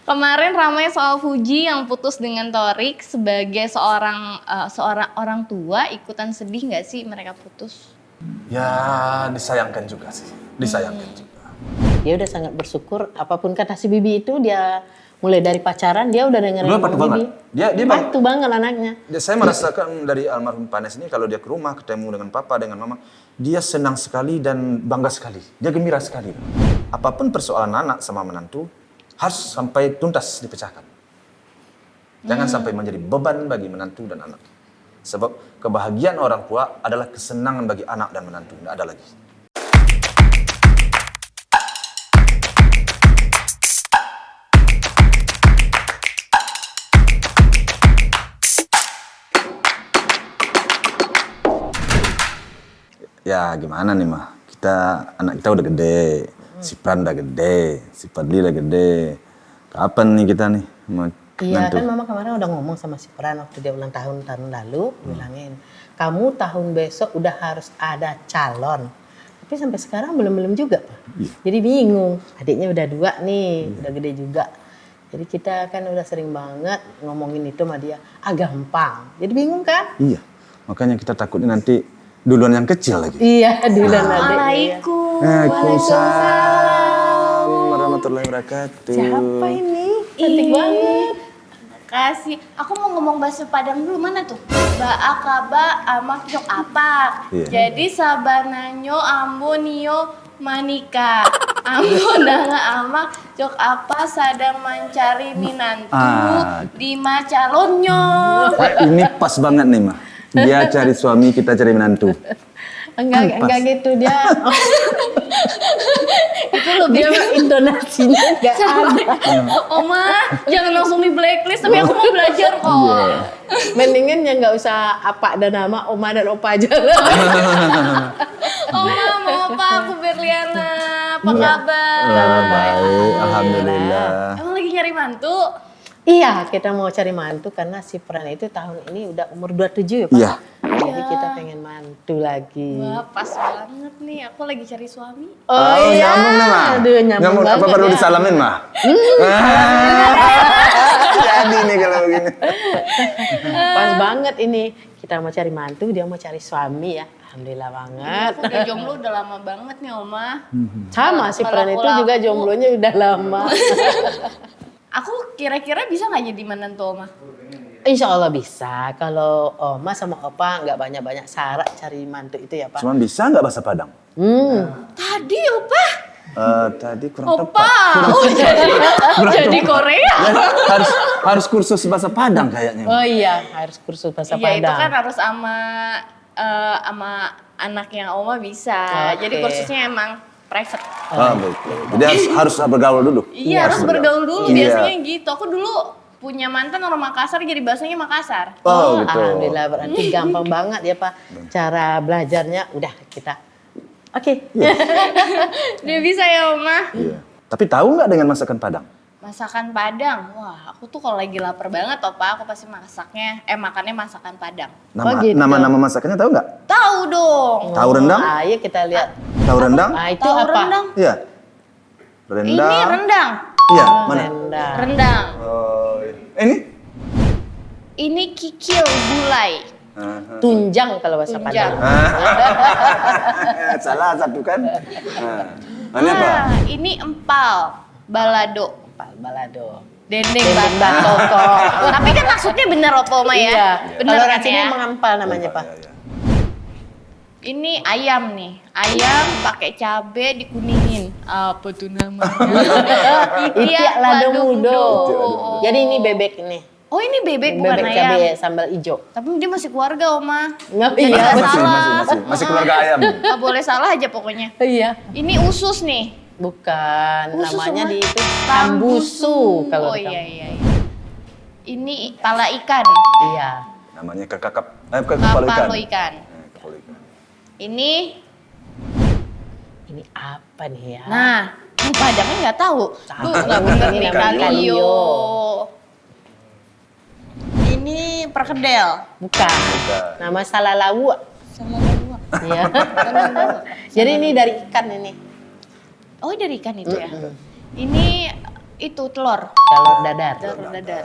Kemarin ramai soal Fuji yang putus dengan Torik. Sebagai seorang orang tua, ikutan sedih nggak sih mereka putus? Ya disayangkan juga sih, disayangkan juga. Dia udah sangat bersyukur apapun kata si Bibi itu, dia mulai dari pacaran dia udah dengerin Dia patuh banget. Dia patuh banget anaknya. Saya merasakan dari almarhum Panes ini kalau dia ke rumah ketemu dengan papa, dengan mama, dia senang sekali dan bangga sekali. Dia gembira sekali. Apapun persoalan anak sama menantu harus sampai tuntas dipecahkan. Jangan sampai menjadi beban bagi menantu dan anak. Sebab kebahagiaan orang tua adalah kesenangan bagi anak dan menantu, tidak ada lagi. Ya gimana nih mah, anak kita udah gede, si Pran udah gede, si Padli udah gede. Kapan nih kita nih mau Iya kan mama kemarin udah ngomong sama si Pran waktu dia ulang tahun lalu, bilangin kamu tahun besok udah harus ada calon. Tapi sampai sekarang belum juga Pak. Iya. Jadi bingung, adiknya udah 2 nih, udah gede juga. Jadi kita kan udah sering banget ngomongin itu sama dia, gampang. Jadi bingung kan? Iya, makanya kita takutnya nanti duluan yang kecil lagi. Iya, duluan adiknya. Waalaikumsalam warahmatullahi wabarakatuh. Siapa ini? Cantik banget. Kasih, aku mau ngomong bahasa Padang dulu, mana tuh? Ba akaba amak jok apa? Iya. Jadi sabananyo ambo nio manika. Ambo nanga amak jok apa sedang mencari minantu di macalonyo. Ini pas banget nih mah. Dia cari suami, kita cari menantu. Enggak gitu dia. Itu lebih intonasinya enggak ada. Oma, jangan langsung di blacklist, tapi aku mau belajar kok. Mendingan ya nggak usah apa dan nama Oma dan Opa aja lah. Oma, mau apa? Aku Berliana. Apa kabar? Baik, alhamdulillah. Emang lagi nyari mantu? Iya, kita mau cari mantu karena si Pran itu tahun ini udah umur 27 ya Pak. Iya. Jadi kita pengen mantu lagi. Wah, pas banget nih. Aku lagi cari suami. Oh iya. Nyambung nih mah. Aduh, nyambung banget apa perlu ya. disalamin mah? Jadi nih kalau begini. Pas banget ini. Kita mau cari mantu, dia mau cari suami ya. Alhamdulillah banget. Aku udah jomblo udah lama banget nih, Oma. Sama si Pran itu Kalau juga aku- jomblonya udah lama. Aku kira-kira bisa nggak jadi menantu, Oma? Insya Allah bisa. Kalau Oma sama Opa nggak banyak-banyak syarat cari mantu itu ya Pak. Cuman bisa nggak bahasa Padang? Tadi, Opa. Tadi kurang Opa. tepat. Oh, jadi Korea. Harus kursus bahasa Padang kayaknya. Oh iya, harus kursus bahasa Iya, itu Padang. kan harus sama anak yang Oma bisa. Oke. Jadi kursusnya emang private. Baik. Jadi harus bergaul dulu. Iya, harus bergaul dulu. Iya. Biasanya gitu. Aku dulu punya mantan orang Makassar, jadi bahasanya Makassar. Oh, gitu. Alhamdulillah berarti gampang banget ya Pak. Cara belajarnya udah kita. Oke. Dia bisa ya, Oma. Iya. Tapi tahu nggak dengan masakan Padang? Masakan Padang. Wah, aku tuh kalau lagi lapar banget, Opa, aku pasti makannya masakan Padang. gitu. Nama-nama masakannya tahu nggak? Tahu dong. Tahu rendang? Ayo kita lihat. Tahu rendang? Itu Tahu apa? rendang? Iya. Rendang. Ini rendang. Iya, mana? Rendang. Rendang. Oh, ini? Ini kikil gulai. Tunjang kalau bahasa Tunjang. Padang. Salah satu kan? Ini apa? Ini empal balado. Balado. Dendeng Dendeng batoko. batoko. Tapi kan maksudnya bener Opa, Oma ya? Iya. Bener Kalau kan rasanya ya? mengampal namanya Pak. Iya. Ini ayam nih. Ayam pakai cabe dikuningin. Apa tuh namanya? Itiak lado mudo. Oh. Jadi ini bebek ini. Oh, ini bebek bukan Bebek ayam. cabe sambal hijau. Tapi dia masih keluarga, Oma. Nggak Jadi iya. nggak Masih, salah. masih keluarga ayam. Nggak boleh salah aja pokoknya. Iya. Ini usus nih. Bukan, Usus namanya sama di itu tambusu kalau Oh di iya, kampung. iya. Ini pala ikan. Iya. Namanya kepala ikan. Kapalo ikan. Kepala ikan. Ini, Ini apa nih ya? nah, yang Padangnya nggak tahu. Tuh, nggak bener nih, Namanya kalio. kalio. Ini perkedel. Bukan. Nama salalawu. Sama lawak. Iya. Jadi ini dari ikan ini. Oh, dari ikan itu ya. Ini itu telur. Telur dadar. Telur dadar.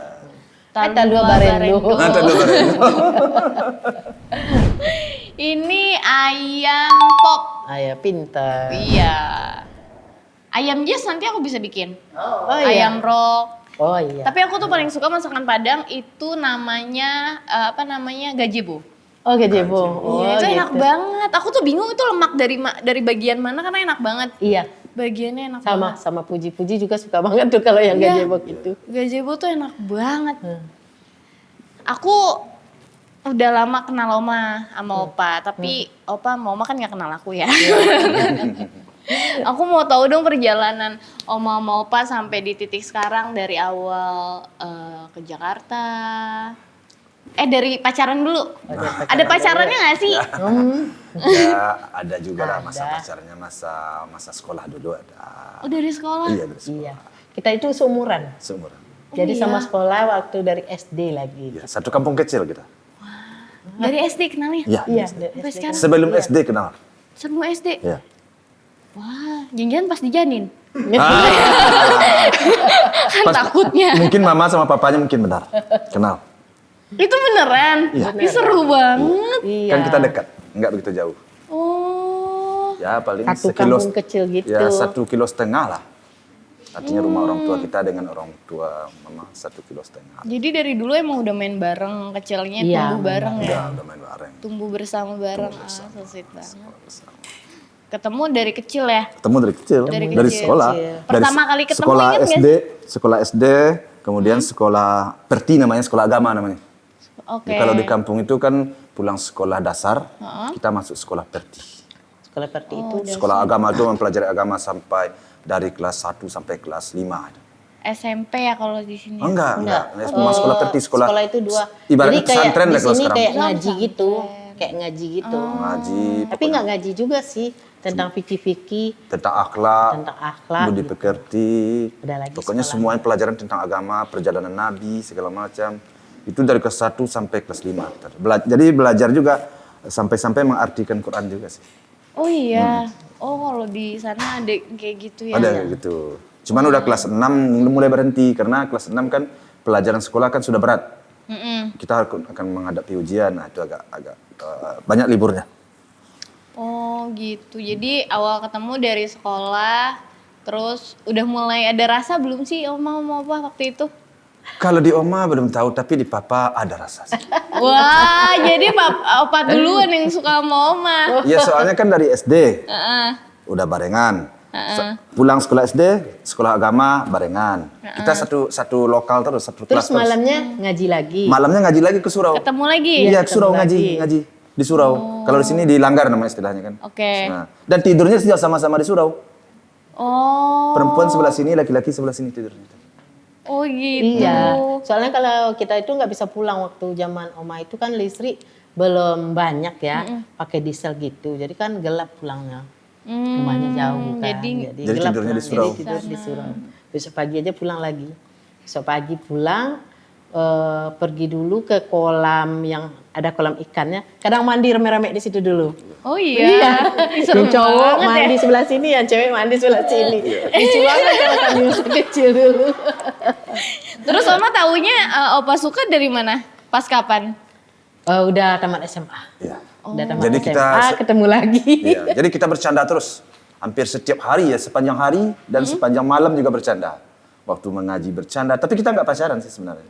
Talua barendo. Ini ayam pop. Ayah pintar. Iya. Ayam Jess nanti aku bisa bikin. Oh iya. Ayam rock. Oh iya. Tapi aku tuh paling suka masakan Padang itu namanya gazebo. Oh gazebo. Oh, Iya, itu enak gitu. banget. Aku tuh bingung itu lemak dari bagian mana karena enak banget. Iya. Bagiannya enak banget. Sama Puji-Puji juga suka banget tuh kalau yang Iya. gazebo gitu. Gazebo tuh enak banget. Aku udah lama kenal Oma sama Opa, tapi Opa sama Oma kan nggak kenal aku ya. Aku mau tahu dong perjalanan Oma sama Opa sampai di titik sekarang dari awal ke Jakarta. Dari pacaran dulu. Ada pacarannya nggak sih? Ya, ada juga lah masa pacarnya, masa sekolah dulu ada. Oh dari sekolah? Iya, dari sekolah. Iya. Kita itu seumuran. Seumuran. Jadi iya. sama sekolah waktu dari SD lagi. Ya, satu kampung kecil kita. Dari SD kenalnya? Iya. Iya. Sampai sekarang? Sebelum SD kenal. Semua SD? Ya. Wah, jangan-jangan pas dijanin. Kan Pas- takutnya. Mungkin mama sama papanya mungkin benar. Kenal. Itu beneran? Iya. Ih, seru banget. Iya. Kan kita dekat, nggak begitu jauh. Oh. Ya paling Satu sekilo. kampung kecil gitu. Ya 1,5 kilo lah. Artinya rumah orang tua kita dengan orang tua mama 1,5 kilo. Jadi dari dulu emang udah main bareng kecilnya, Iya, tumbuh bareng ya. Udah main bareng. Tumbuh bersama bareng. So sweet banget. Ketemu dari kecil ya? Ketemu dari kecil, Dari dari kecil. sekolah. Pertama kali ketemu sekolah ingat nggak SD, sekolah SD, kemudian sekolah perti namanya, sekolah agama namanya. Oke. Jadi kalau di kampung itu kan pulang sekolah dasar, kita masuk sekolah perti. Sekolah seperti itu. Sekolah agama itu mempelajari agama sampai dari kelas 1 sampai kelas 5. SMP ya kalau di sini. Enggak. Cuma sekolah perti, sekolah itu dua. ibaratnya Jadi kayak pesantren di deh kalau sini sekarang. kayak ngaji gitu. Kayak ngaji gitu. Ngaji, Tapi nggak ngaji juga sih. Tentang fikih-fikih, tentang akhlak, tentang akhlak. budi gitu. pekerti. Udah lagi Pokoknya sekolah. semuanya pelajaran tentang agama, perjalanan Nabi, segala macam. Itu dari kelas 1 sampai kelas 5. Jadi belajar juga sampai-sampai mengartikan Quran juga sih. Oh iya. Oh kalau di sana ada kayak gitu ya? Ada kayak gitu. Cuman udah kelas 6 mulai berhenti karena kelas 6 kan pelajaran sekolah kan sudah berat. Kita akan menghadapi ujian, nah itu agak banyak liburnya. Oh gitu. Jadi awal ketemu dari sekolah, terus udah mulai ada rasa belum sih Oma mau apa waktu itu? Kalau di Oma belum tahu, tapi di Papa ada rasa sih. Wah, jadi Opa duluan yang suka sama Oma. Iya soalnya kan dari SD, Heeh. udah barengan. Pulang sekolah SD, sekolah agama barengan. Kita satu lokal terus, satu Terus kelas malamnya ngaji lagi. Malamnya ngaji lagi ke surau. Ketemu lagi? Iya, ke surau ketemu ngaji di surau. Kalau di sini di Langgar namanya istilahnya kan. Oke. Nah, dan tidurnya juga sama-sama di surau. Oh. Perempuan sebelah sini, laki-laki sebelah sini tidurnya. Oh gitu. Iya. Soalnya kalau kita itu nggak bisa pulang waktu zaman Oma itu kan listrik belum banyak ya, pakai diesel gitu. Jadi kan gelap pulangnya. Rumahnya jauh kan. jadi Jadi gelap tidurnya di pulang. surau. Jadi tidur di surau. Besok pagi aja pulang lagi. Besok pagi pulang pergi dulu ke kolam yang ada kolam ikannya. Kadang mandi rame-rame di situ dulu. Oh iya. Seru Yang cowok banget mandi ya. sebelah sini, yang cewek mandi sebelah sini. Lucu banget kalau kami masih kecil dulu. Terus Oma taunya Opa suka dari mana? Pas kapan? Udah tamat SMA. Iya. Udah tamat Jadi SMA, kita- ketemu lagi. Iya, jadi kita bercanda terus. Hampir setiap hari ya, sepanjang hari dan sepanjang malam juga bercanda. Waktu mengaji bercanda, tapi kita nggak pacaran sih sebenarnya.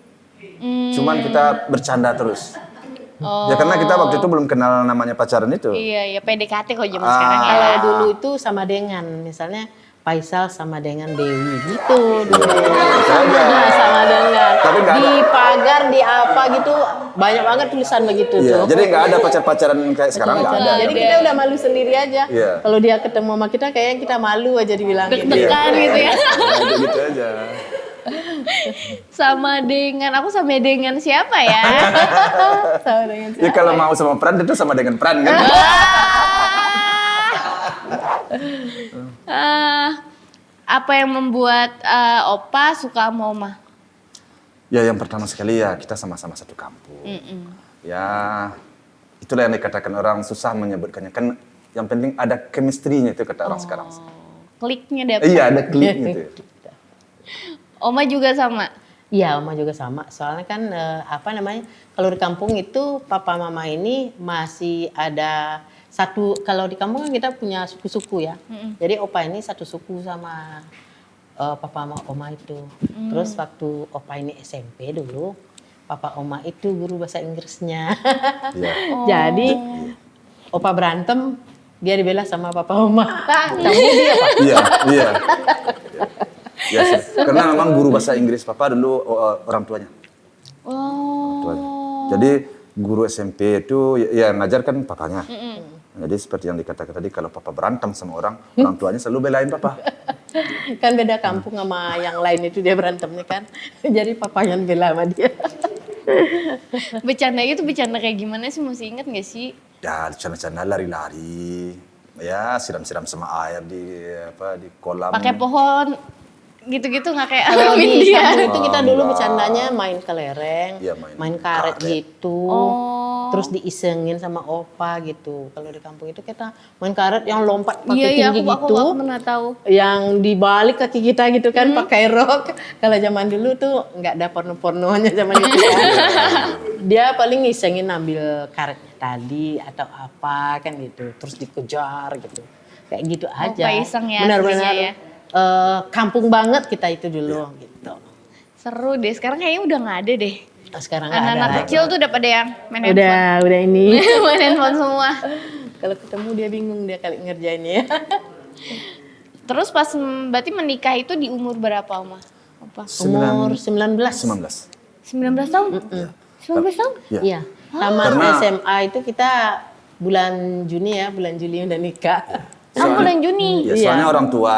Cuman kita bercanda terus. Ya karena kita waktu itu belum kenal namanya pacaran itu. Iya, ya PDKT kok zaman sekarang ya. Kalau dulu itu sama dengan, misalnya Faisal sama dengan Dewi gitu dulu. Sama dengan. Tapi nggak Di ada. pagar, di apa gitu, banyak banget tulisan begitu Iya, tuh. jadi nggak ada pacar-pacaran kayak sekarang nggak ada. Jadi kita udah malu sendiri aja. Iya. Kalau dia ketemu sama kita kayaknya kita malu aja dibilang gitu. Deg-degan gitu ya. Nah, gitu aja. Sama dengan siapa ya? Sama dengan Ya kalau mau sama Pran itu sama dengan Pran kan. Apa yang membuat Opa suka sama Oma? Ya yang pertama sekali ya kita sama-sama satu kampung. Ya itulah yang dikatakan orang susah menyebutkannya. Kan yang penting ada chemistry-nya itu kata orang sekarang. Kliknya dapet. Iya ada klik gitu. Oma juga sama. Iya, Oma juga sama. Soalnya kan kalau di kampung itu papa mama ini masih ada satu. Kalau di kampung kan kita punya suku-suku ya. Jadi opa ini satu suku sama papa sama oma itu. Terus waktu opa ini SMP dulu, papa oma itu guru bahasa Inggrisnya. Iya. Jadi opa berantem, dia dibela sama papa oma. Kamu dia Pak. Iya. Ya, karena memang guru bahasa Inggris papa dulu orang tuanya. Tuanya. Jadi guru SMP itu ya ngajarkan papanya. Jadi seperti yang dikatakan tadi, kalau papa berantem sama orang tuanya selalu belain papa. Kan beda kampung sama yang lain itu dia berantemnya kan. Jadi papanya yang bela sama dia. Bercanda itu bercanda kayak gimana sih, masih inget gak sih? Ya, canda-canda lari-lari. Ya, siram-siram sama air di kolam. Pakai pohon gitu-gitu nggak kayak Kalau alamin di dia? kampung itu kita dulu Enggak. bercandanya main kelereng, Iya, main karet karet. gitu. Oh. Terus diisengin sama opa gitu. Kalau di kampung itu kita main karet yang lompat pakai Iya, tinggi aku gitu. pernah tahu. Yang dibalik kaki kita gitu kan pakai rok. Kalau zaman dulu tuh nggak ada porno-pornonya zaman itu kan. Dia paling ngisengin ambil karetnya tadi atau apa kan gitu. Terus dikejar gitu. Kayak gitu aja. Opa iseng ya Benar-benar aslinya ya. kampung banget kita itu dulu gitu. Seru deh, sekarang kayaknya udah nggak ada deh. Sekarang nggak ada Anak-anak lagi. kecil tuh udah pada yang main handphone. Udah ini. Main handphone semua. Kalau ketemu dia bingung dia kali ngerjainnya. Terus pas berarti menikah itu di umur berapa, Oma? Apa? Umur 19. 19. 19 tahun? 19 tahun? Iya. Iya. Tamat Karena- SMA itu kita bulan Juni ya, bulan Juli udah nikah. Bulan Juni. Ya, Iya. soalnya orang tua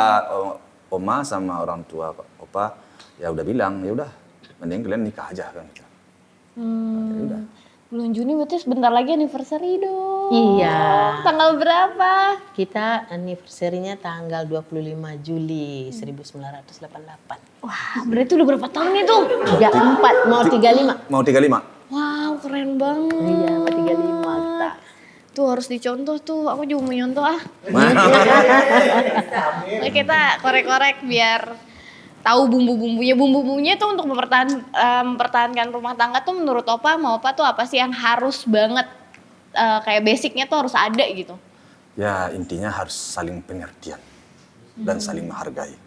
oma sama orang tua opa ya udah bilang, ya udah mending kalian nikah aja kan. Ya udah. Bulan Juni berarti sebentar lagi anniversary dong. Iya. Tanggal berapa? Kita anniversary-nya tanggal 25 Juli 1988. Wah, berarti udah berapa tahun itu? 34 mau 35. Mau 35? Wow, keren banget. Iya, mau 35 kita. Tuh harus dicontoh tuh, aku juga mau nyontoh ah. Nah, kita korek-korek biar tahu bumbu-bumbunya. Bumbu-bumbunya tuh untuk mempertahankan rumah tangga tuh menurut Opa sama Opa tuh apa sih yang harus banget kayak basicnya tuh harus ada gitu. Ya intinya harus saling pengertian dan saling menghargai.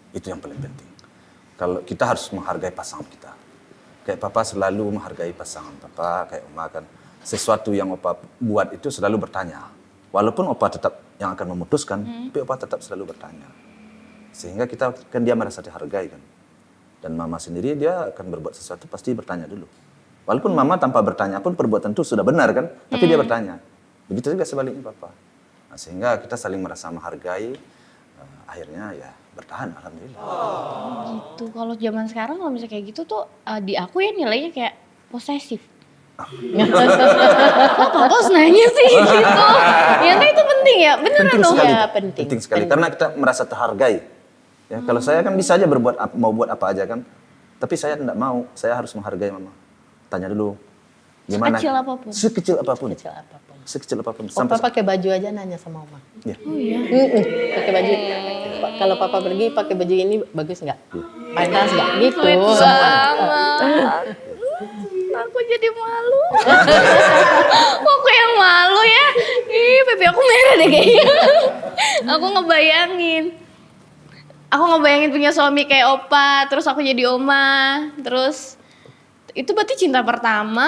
Itu yang paling penting. Kalau kita harus menghargai pasangan kita. Kayak papa selalu menghargai pasangan papa, kayak oma kan. Sesuatu yang opa buat itu selalu bertanya. Walaupun opa tetap yang akan memutuskan, tapi opa tetap selalu bertanya. Sehingga kita kan dia merasa dihargai kan. Dan mama sendiri dia akan berbuat sesuatu pasti bertanya dulu. Walaupun mama tanpa bertanya pun perbuatan itu sudah benar kan, tapi dia bertanya. Begitu juga sebaliknya papa. Nah, sehingga kita saling merasa menghargai, akhirnya ya bertahan alhamdulillah. Gitu. Kalau zaman sekarang kalau misalnya kayak gitu tuh di aku ya nilainya kayak posesif. Kok papa harus nanya sih gitu? Ya kan itu penting ya, beneran Penting dong. sekali. Ya, penting. Penting sekali karena kita merasa terhargai. Ya, kalau saya kan bisa aja mau buat apa aja kan. Tapi saya tidak mau, saya harus menghargai mama. Tanya dulu. Gimana? Sekecil apapun. Sekecil apapun. Kecil apapun. Sekecil apapun. Opa pakai baju aja nanya sama Oma. Ya. Oh iya. Pakai baju. Kalau papa pergi pakai baju ini bagus nggak? Pantas nggak? Gitu. Sweet banget. Aku jadi malu. Kok aku yang malu ya? Ih, pipi aku merah deh kayaknya. Aku ngebayangin. Aku ngebayangin punya suami kayak Opa, terus aku jadi oma, terus itu berarti cinta pertama,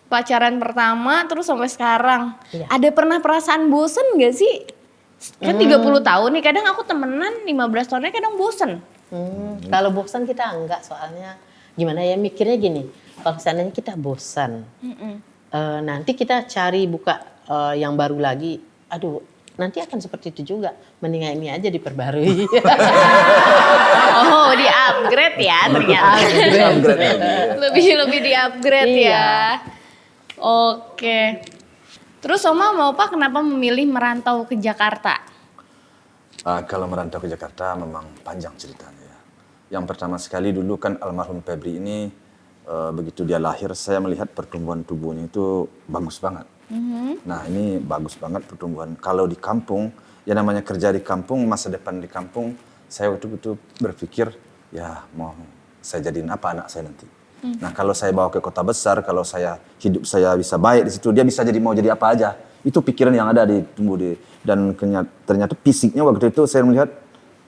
pacaran pertama, terus sampai sekarang. Iya. Ada pernah perasaan bosen gak sih? Kan 30 tahun nih, kadang aku temenan 15 tahunnya kadang bosen. Kalau bosan kita enggak, soalnya gimana ya mikirnya gini. Kalau seandainya kita bosan, nanti kita cari buka yang baru lagi. Aduh, nanti akan seperti itu juga. Mendingan ini aja diperbarui. Oh, di upgrade ya ternyata. Lebih di upgrade Iya. ya. Oke. Terus Oma mau Pak kenapa memilih merantau ke Jakarta? Kalau merantau ke Jakarta memang panjang ceritanya ya. Yang pertama sekali dulu kan almarhum Febri ini begitu dia lahir saya melihat pertumbuhan tubuhnya itu bagus banget. Nah ini bagus banget pertumbuhan. Kalau di kampung, ya namanya kerja di kampung, masa depan di kampung, saya waktu itu berpikir ya mau saya jadiin apa anak saya nanti. Nah kalau saya bawa ke kota besar, kalau hidup saya bisa baik di situ, dia bisa mau jadi apa aja. Itu pikiran yang ada di tumbuh dan ternyata fisiknya waktu itu saya melihat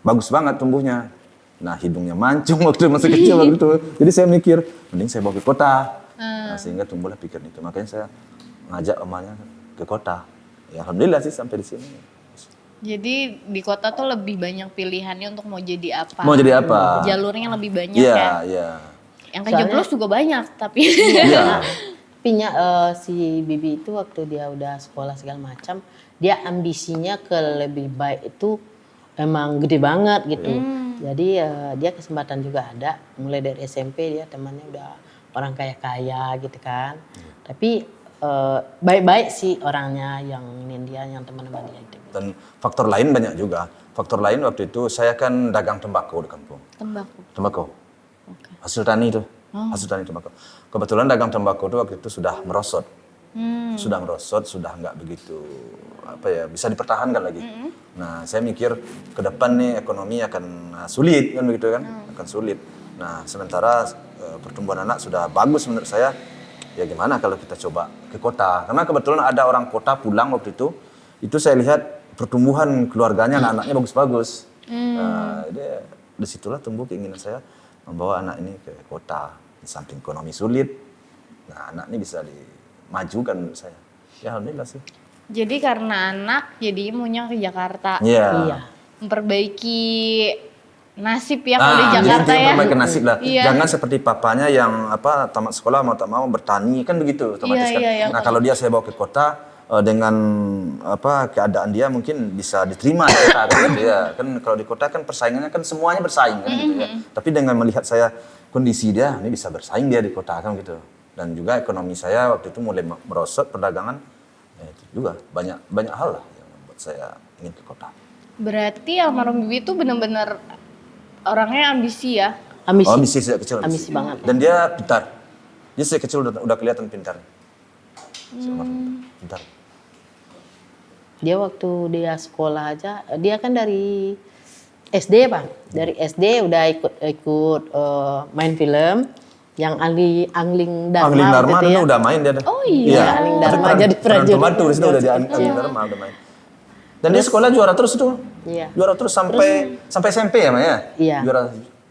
bagus banget tumbuhnya. Nah hidungnya mancung waktu masih kecil waktu itu. Jadi saya mikir, mending saya bawa ke kota. Nah, sehingga tumbuhlah pikiran itu. Makanya saya ngajak omanya ke kota. Ya alhamdulillah sih sampai di sini. Jadi di kota tuh lebih banyak pilihannya untuk mau jadi apa. Mau jadi apa? Jalurnya lebih banyak Iya, ya. iya. Yang kejeblos juga banyak tapi. Iya. Tapi si Bibi itu waktu dia udah sekolah segala macam, dia ambisinya ke lebih baik itu emang gede banget gitu. Jadi dia kesempatan juga ada. Mulai dari SMP dia temannya udah orang kaya-kaya gitu kan. Tapi baik-baik sih orangnya yang dia, yang teman-teman dia itu. Dan faktor lain banyak juga. Faktor lain waktu itu saya kan dagang tembakau di kampung. Tembakau. Hasil tani itu. Hasil tani tembakau. Kebetulan dagang tembakau itu waktu itu sudah merosot. Sudah merosot, sudah nggak begitu bisa dipertahankan lagi. Nah, saya mikir ke depan nih ekonomi akan sulit kan begitu kan? Akan sulit. Nah, sementara pertumbuhan anak sudah bagus menurut saya. Ya gimana kalau kita coba ke kota? Karena kebetulan ada orang kota pulang waktu itu saya lihat pertumbuhan keluarganya, anak-anaknya bagus-bagus. Disitulah tumbuh keinginan saya membawa anak ini ke kota. Di samping ekonomi sulit, nah anak ini bisa dimajukan menurut saya. Ya alhamdulillah sih. Jadi karena anak, jadi maunya ke Jakarta. Iya. Memperbaiki nasib ya kalau di Jakarta ya. Memperbaiki nasib lah. Iya. Jangan seperti papanya yang tamat sekolah mau tak mau bertani kan begitu otomatis kan. Iya. Nah kalau dia saya bawa ke kota dengan keadaan dia mungkin bisa diterima di kota kan gitu ya. Kan kalau di kota kan persaingannya kan semuanya bersaing kan gitu ya. Tapi dengan melihat saya kondisi dia ini bisa bersaing dia di kota kan gitu. Dan juga ekonomi saya waktu itu mulai merosot perdagangan. Ya itu juga banyak hal lah yang membuat saya ingin ke kota. Berarti almarhum Bibi itu benar-benar orangnya ambisi ya? Ambisi. Oh, ambisi sejak kecil. Ambisi banget. Dan dia pintar. Dia sejak kecil udah kelihatan pintar. Pintar. Dia waktu dia sekolah aja, dia kan dari SD Bang. Dari SD udah ikut main film yang Angling Dharma. Angling Dharma gitu dulu ya. udah main dia. Oh iya. Angling Dharma jadi prajurit. Pembantu di situ udah di Angling Dharma udah main. Dan dia sekolah juara terus itu. Iya. Juara terus sampai SMP ya, Maya? Iya.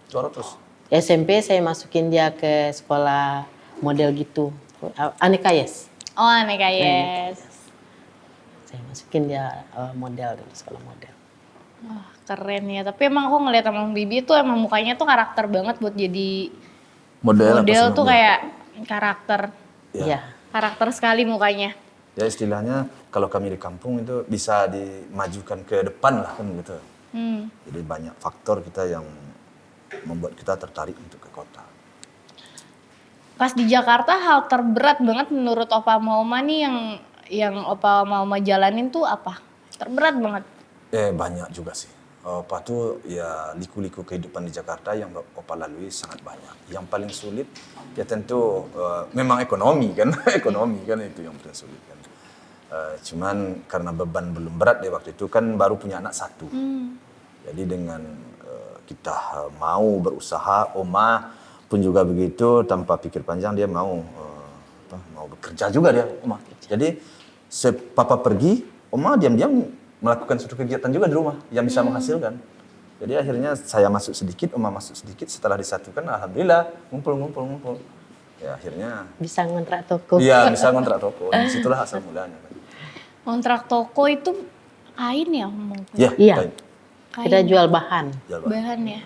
Juara terus. SMP saya masukin dia ke sekolah model gitu. Aneka Yes. Oh aneka yes. Saya masukin dia model di sekolah model. Wah keren ya. Tapi emang aku ngeliat sama Bibi tuh emang mukanya tuh karakter banget buat jadi model tuh kayak karakter. Iya. Karakter sekali mukanya. Ya istilahnya kalau kami di kampung itu bisa dimajukan ke depan lah kan gitu. Jadi banyak faktor kita yang membuat kita tertarik untuk ke kota. Pas di Jakarta hal terberat banget menurut Opa Mauma nih yang Opa Mauma jalanin tuh apa? Terberat banget. Banyak juga sih. Opa tuh ya liku-liku kehidupan di Jakarta yang Opa lalui sangat banyak. Yang paling sulit ya tentu memang ekonomi kan. Ekonomi kan itu yang paling sulit kan. Cuman karena beban belum berat di waktu itu kan baru punya anak satu. Jadi dengan kita mau berusaha, Oma pun juga begitu tanpa pikir panjang dia mau bekerja juga dia, Oma. Jadi Papa pergi, Oma diam-diam melakukan suatu kegiatan juga di rumah yang bisa menghasilkan. Jadi akhirnya saya masuk sedikit, Oma masuk sedikit. Setelah disatukan, alhamdulillah ngumpul. Ya akhirnya Bisa ngontrak toko. iya bisa ngontrak toko. Disitulah asal mulanya. Kontrak toko itu kain ya ngomong. Ya, Iya. baik. Kita jual bahan. Bahan ya.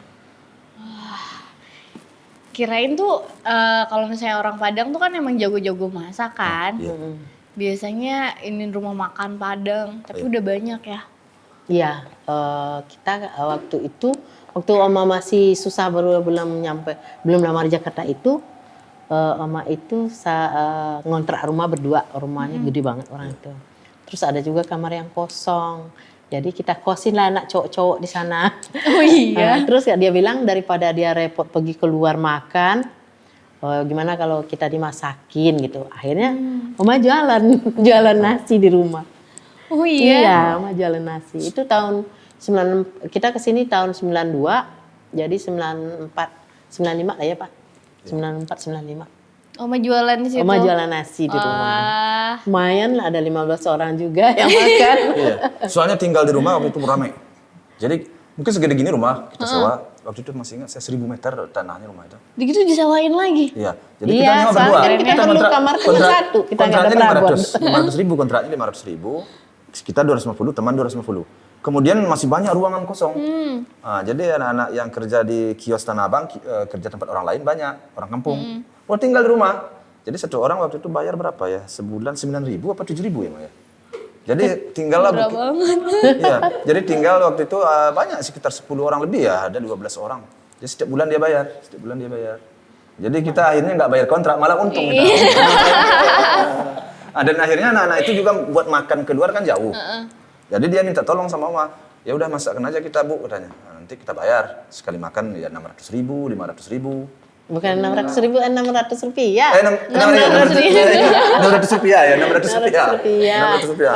Wah. Kirain tuh kalau misalnya orang Padang tuh kan emang jago-jago masak kan. Iya. Biasanya ini rumah makan Padang, tapi udah banyak ya. Iya, kita waktu itu, waktu Oma masih susah belum lamar Jakarta itu, Oma itu ngontrak rumah berdua, rumahnya gede banget orang itu. Terus ada juga kamar yang kosong, jadi kita kosin lah anak cowok-cowok di sana. Oh iya. Terus dia bilang daripada dia repot pergi keluar makan, gimana kalau kita dimasakin gitu. Akhirnya Oma jualan nasi di rumah. Oh iya. Iya, Oma jualan nasi. Itu kita kesini tahun 92, Jadi 95 lah ya Pak. 94, 95. Oma jualan di situ. Oma jualan nasi di rumah. Wah. Lumayan lah, ada 15 orang juga yang makan. Iya. Soalnya tinggal di rumah waktu itu ramai. Jadi mungkin segede gini rumah kita sewa. Waktu itu masih ingat saya 1000 meter tanahnya rumah itu. Begitu disewain lagi. Iya. Jadi Iya, kita nyewa soalnya berdua. kan kita perlu kamar cuma satu, kita nggak ada perabot. 500.000 kontraknya 500.000. Kita 250, teman 250. Kemudian masih banyak ruangan kosong. Nah, jadi anak-anak yang kerja di kios Tanah Abang, kerja tempat orang lain banyak, orang kampung. Oh tinggal di rumah. Jadi satu orang waktu itu bayar berapa ya? Sebulan 9.000 apa 7.000 ya, Maya? Jadi tinggal lah. Iya, jadi tinggal waktu itu banyak sekitar 10 orang lebih ya, ada 12 orang. Jadi setiap bulan dia bayar, Jadi kita akhirnya nggak bayar kontrak, malah untung kita. Dan akhirnya anak-anak itu juga buat makan keluar kan jauh. Jadi dia minta tolong sama Oma, ya udah masakkan aja kita Bu katanya. Nah, nanti kita bayar sekali makan ya 600.000, 500.000. Bukan 600.000, 600 rupiah. 600 rupiah ya, 600 rupiah.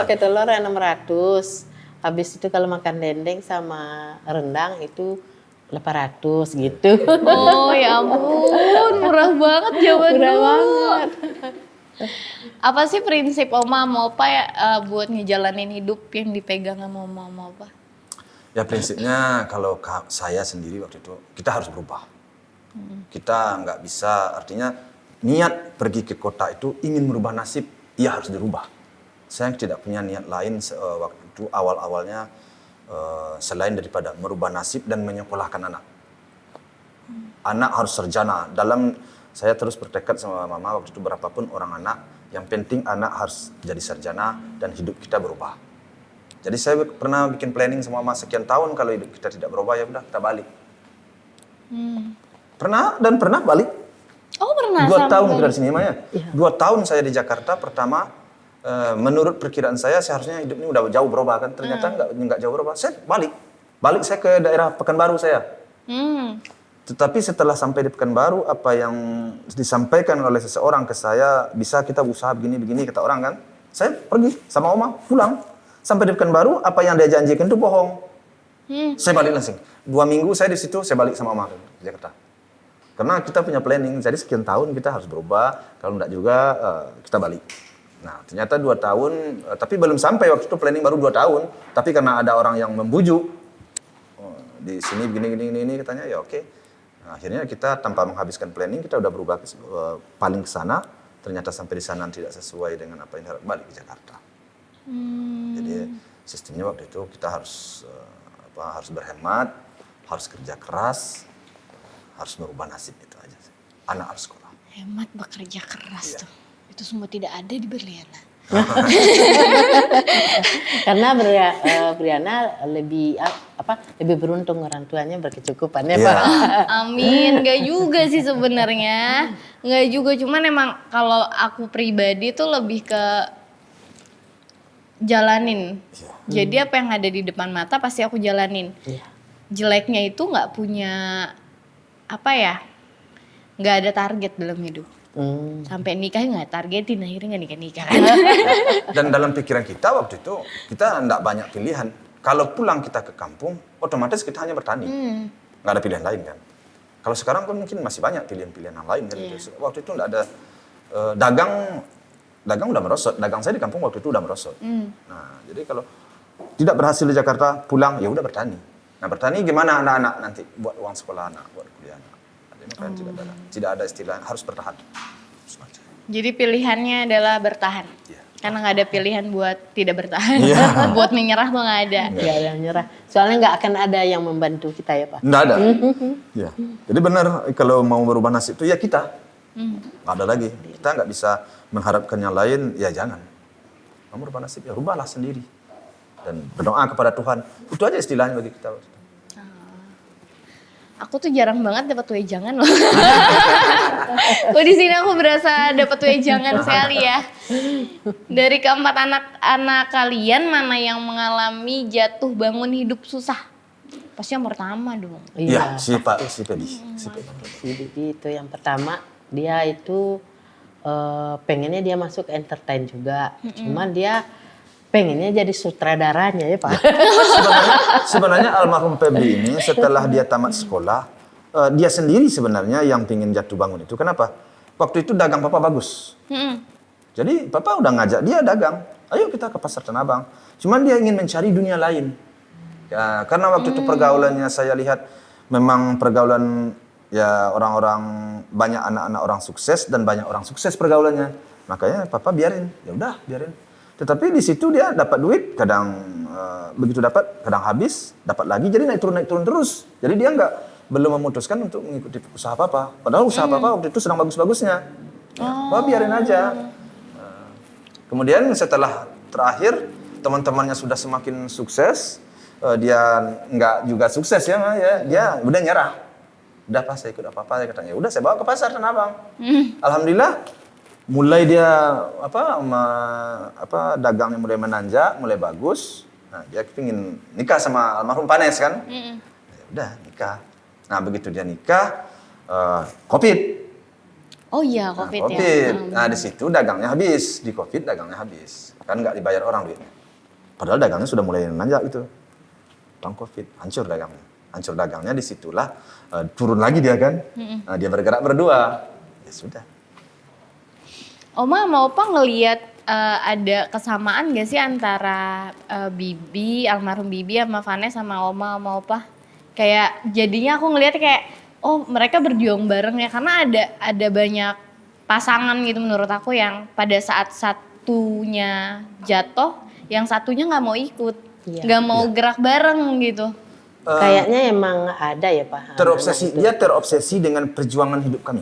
Pakai telur ya 600. Habis itu kalau makan dendeng sama rendang itu 800 gitu. Oh ya ampun, murah banget zaman Murah dulu. banget. Apa sih prinsip Oma sama Opa ya buat ngejalanin hidup yang dipegang sama Oma sama Opa? Ya prinsipnya kalau saya sendiri waktu itu kita harus berubah. Kita nggak bisa, artinya niat pergi ke kota itu ingin merubah nasib, ya harus dirubah. Saya tidak punya niat lain waktu itu awal-awalnya selain daripada merubah nasib dan menyekolahkan anak. Anak harus sarjana. Saya terus bertekad sama Mama waktu itu berapapun orang anak, yang penting anak harus jadi sarjana dan hidup kita berubah. Jadi saya pernah bikin planning sama Mama sekian tahun, kalau hidup kita tidak berubah ya udah kita balik. Pernah balik. Oh pernah 2 tahun balik. kita di sini Maya. 2 tahun saya di Jakarta pertama. Menurut perkiraan saya seharusnya hidup ini udah jauh berubah kan, ternyata nggak jauh berubah. Saya balik saya ke daerah Pekanbaru saya. Tetapi setelah sampai di Pekanbaru, apa yang disampaikan oleh seseorang ke saya, bisa kita usaha begini-begini kata orang kan. Saya pergi sama Oma, pulang. Sampai di Pekanbaru, apa yang dia janjikan itu bohong. Saya balik langsung. 2 minggu saya di situ, saya balik sama Oma ke Jakarta. Karena kita punya planning, jadi sekian tahun kita harus berubah, kalau enggak juga kita balik. Nah ternyata 2 tahun, tapi belum sampai waktu itu planning baru 2 tahun. Tapi karena ada orang yang membujuk, di sini begini katanya, ya oke. Nah, akhirnya kita tanpa menghabiskan planning, kita udah berubah paling ke sana. Ternyata sampai di sana tidak sesuai dengan apa yang diharapkan, balik ke Jakarta. Jadi sistemnya waktu itu kita harus berhemat, harus kerja keras, harus merubah nasib, itu aja. Anak harus sekolah. Hemat bekerja keras tuh. Itu semua tidak ada di Berliana. Karena Briana lebih beruntung, orang tuanya berkecukupan ya Pak. Amin, gak juga sih sebenarnya. Gak juga, cuman emang kalau aku pribadi tuh lebih ke jalanin. Jadi apa yang ada di depan mata pasti aku jalanin. Jeleknya itu gak punya gak ada target dalam hidup. Sampai nikah nggak targetin, akhirnya nggak nikah. Dan dalam pikiran kita waktu itu, kita nggak banyak pilihan. Kalau pulang kita ke kampung, otomatis kita hanya bertani. Nggak ada pilihan lain kan. Kalau sekarang kan mungkin masih banyak pilihan-pilihan yang lain kan. Waktu itu nggak ada dagang udah merosot. Dagang saya di kampung waktu itu udah merosot. Nah, jadi kalau tidak berhasil di Jakarta, pulang ya udah bertani. Nah, bertani gimana anak-anak nanti buat uang sekolah anak, buat kuliah anak. Kan tidak ada istilah harus bertahan. Jadi pilihannya adalah bertahan. Karena nggak ada pilihan buat tidak bertahan. Buat menyerah tuh nggak ada. Nggak ada menyerah. Soalnya nggak akan ada yang membantu kita ya Pak. Nggak ada. Ya. Jadi benar kalau mau berubah nasib itu ya kita. Nggak ada lagi. Kita nggak bisa mengharapkan yang lain, ya jangan. Mau berubah nasib ya rubahlah sendiri. Dan berdoa kepada Tuhan. Itu aja istilahnya bagi kita. Aku tuh jarang banget dapat wejangan loh. Di sini aku berasa dapat wejangan sekali ya. Dari keempat anak kalian, mana yang mengalami jatuh bangun hidup susah? Pasti yang pertama dong. Iya, si Pebi. Si Bibi itu yang pertama, dia itu pengennya dia masuk entertain juga. Cuman dia Pengennya jadi sutradaranya ya Pak. Sebenarnya almarhum Febri ini setelah dia tamat sekolah, dia sendiri sebenarnya yang pingin jatuh bangun itu. Kenapa? Waktu itu dagang papa bagus. Jadi papa udah ngajak dia dagang. Ayo kita ke pasar Tanah Abang. Cuman dia ingin mencari dunia lain. Ya, karena waktu itu pergaulannya saya lihat memang pergaulan ya orang-orang, banyak anak-anak orang sukses dan banyak orang sukses pergaulannya. Makanya papa biarin. Ya udah, biarin. Tetapi di situ dia dapat duit, kadang begitu dapat, kadang habis, dapat lagi, jadi naik turun terus. Jadi dia belum memutuskan untuk mengikuti usaha papa. Padahal usaha papa waktu itu sedang bagus-bagusnya. Wah biarin aja. Kemudian setelah terakhir teman-temannya sudah semakin sukses, dia nggak juga sukses ya, dia udah nyerah. Udah pas saya ikut apa-apa, dia katanya, udah saya bawa ke pasar Tanah Abang. Alhamdulillah. Mulai dia dagangnya mulai menanjak, mulai bagus. Nah, dia pingin nikah sama almarhum Panes kan? Ya udah nikah. Nah, begitu dia nikah, Covid. Oh iya, Covid ya. Covid. Nah, di situ dagangnya habis, di Covid dagangnya habis. Kan nggak dibayar orang duitnya. Padahal dagangnya sudah mulai menanjak itu. Tahun Covid, hancur dagangnya. Hancur dagangnya, disitulah turun lagi dia kan. Nah, dia bergerak berdua. Ya sudah. Oma sama Opa ngelihat ada kesamaan gak sih antara Bibi, almarhum Bibi sama Vanes sama Oma sama Opa? Kayak jadinya aku ngelihat kayak oh mereka berjuang bareng ya, karena ada banyak pasangan gitu menurut aku yang pada saat satunya jatuh, yang satunya nggak mau ikut, nggak mau gerak bareng gitu. Kayaknya emang ada ya Pak. Dia terobsesi dengan perjuangan hidup kami.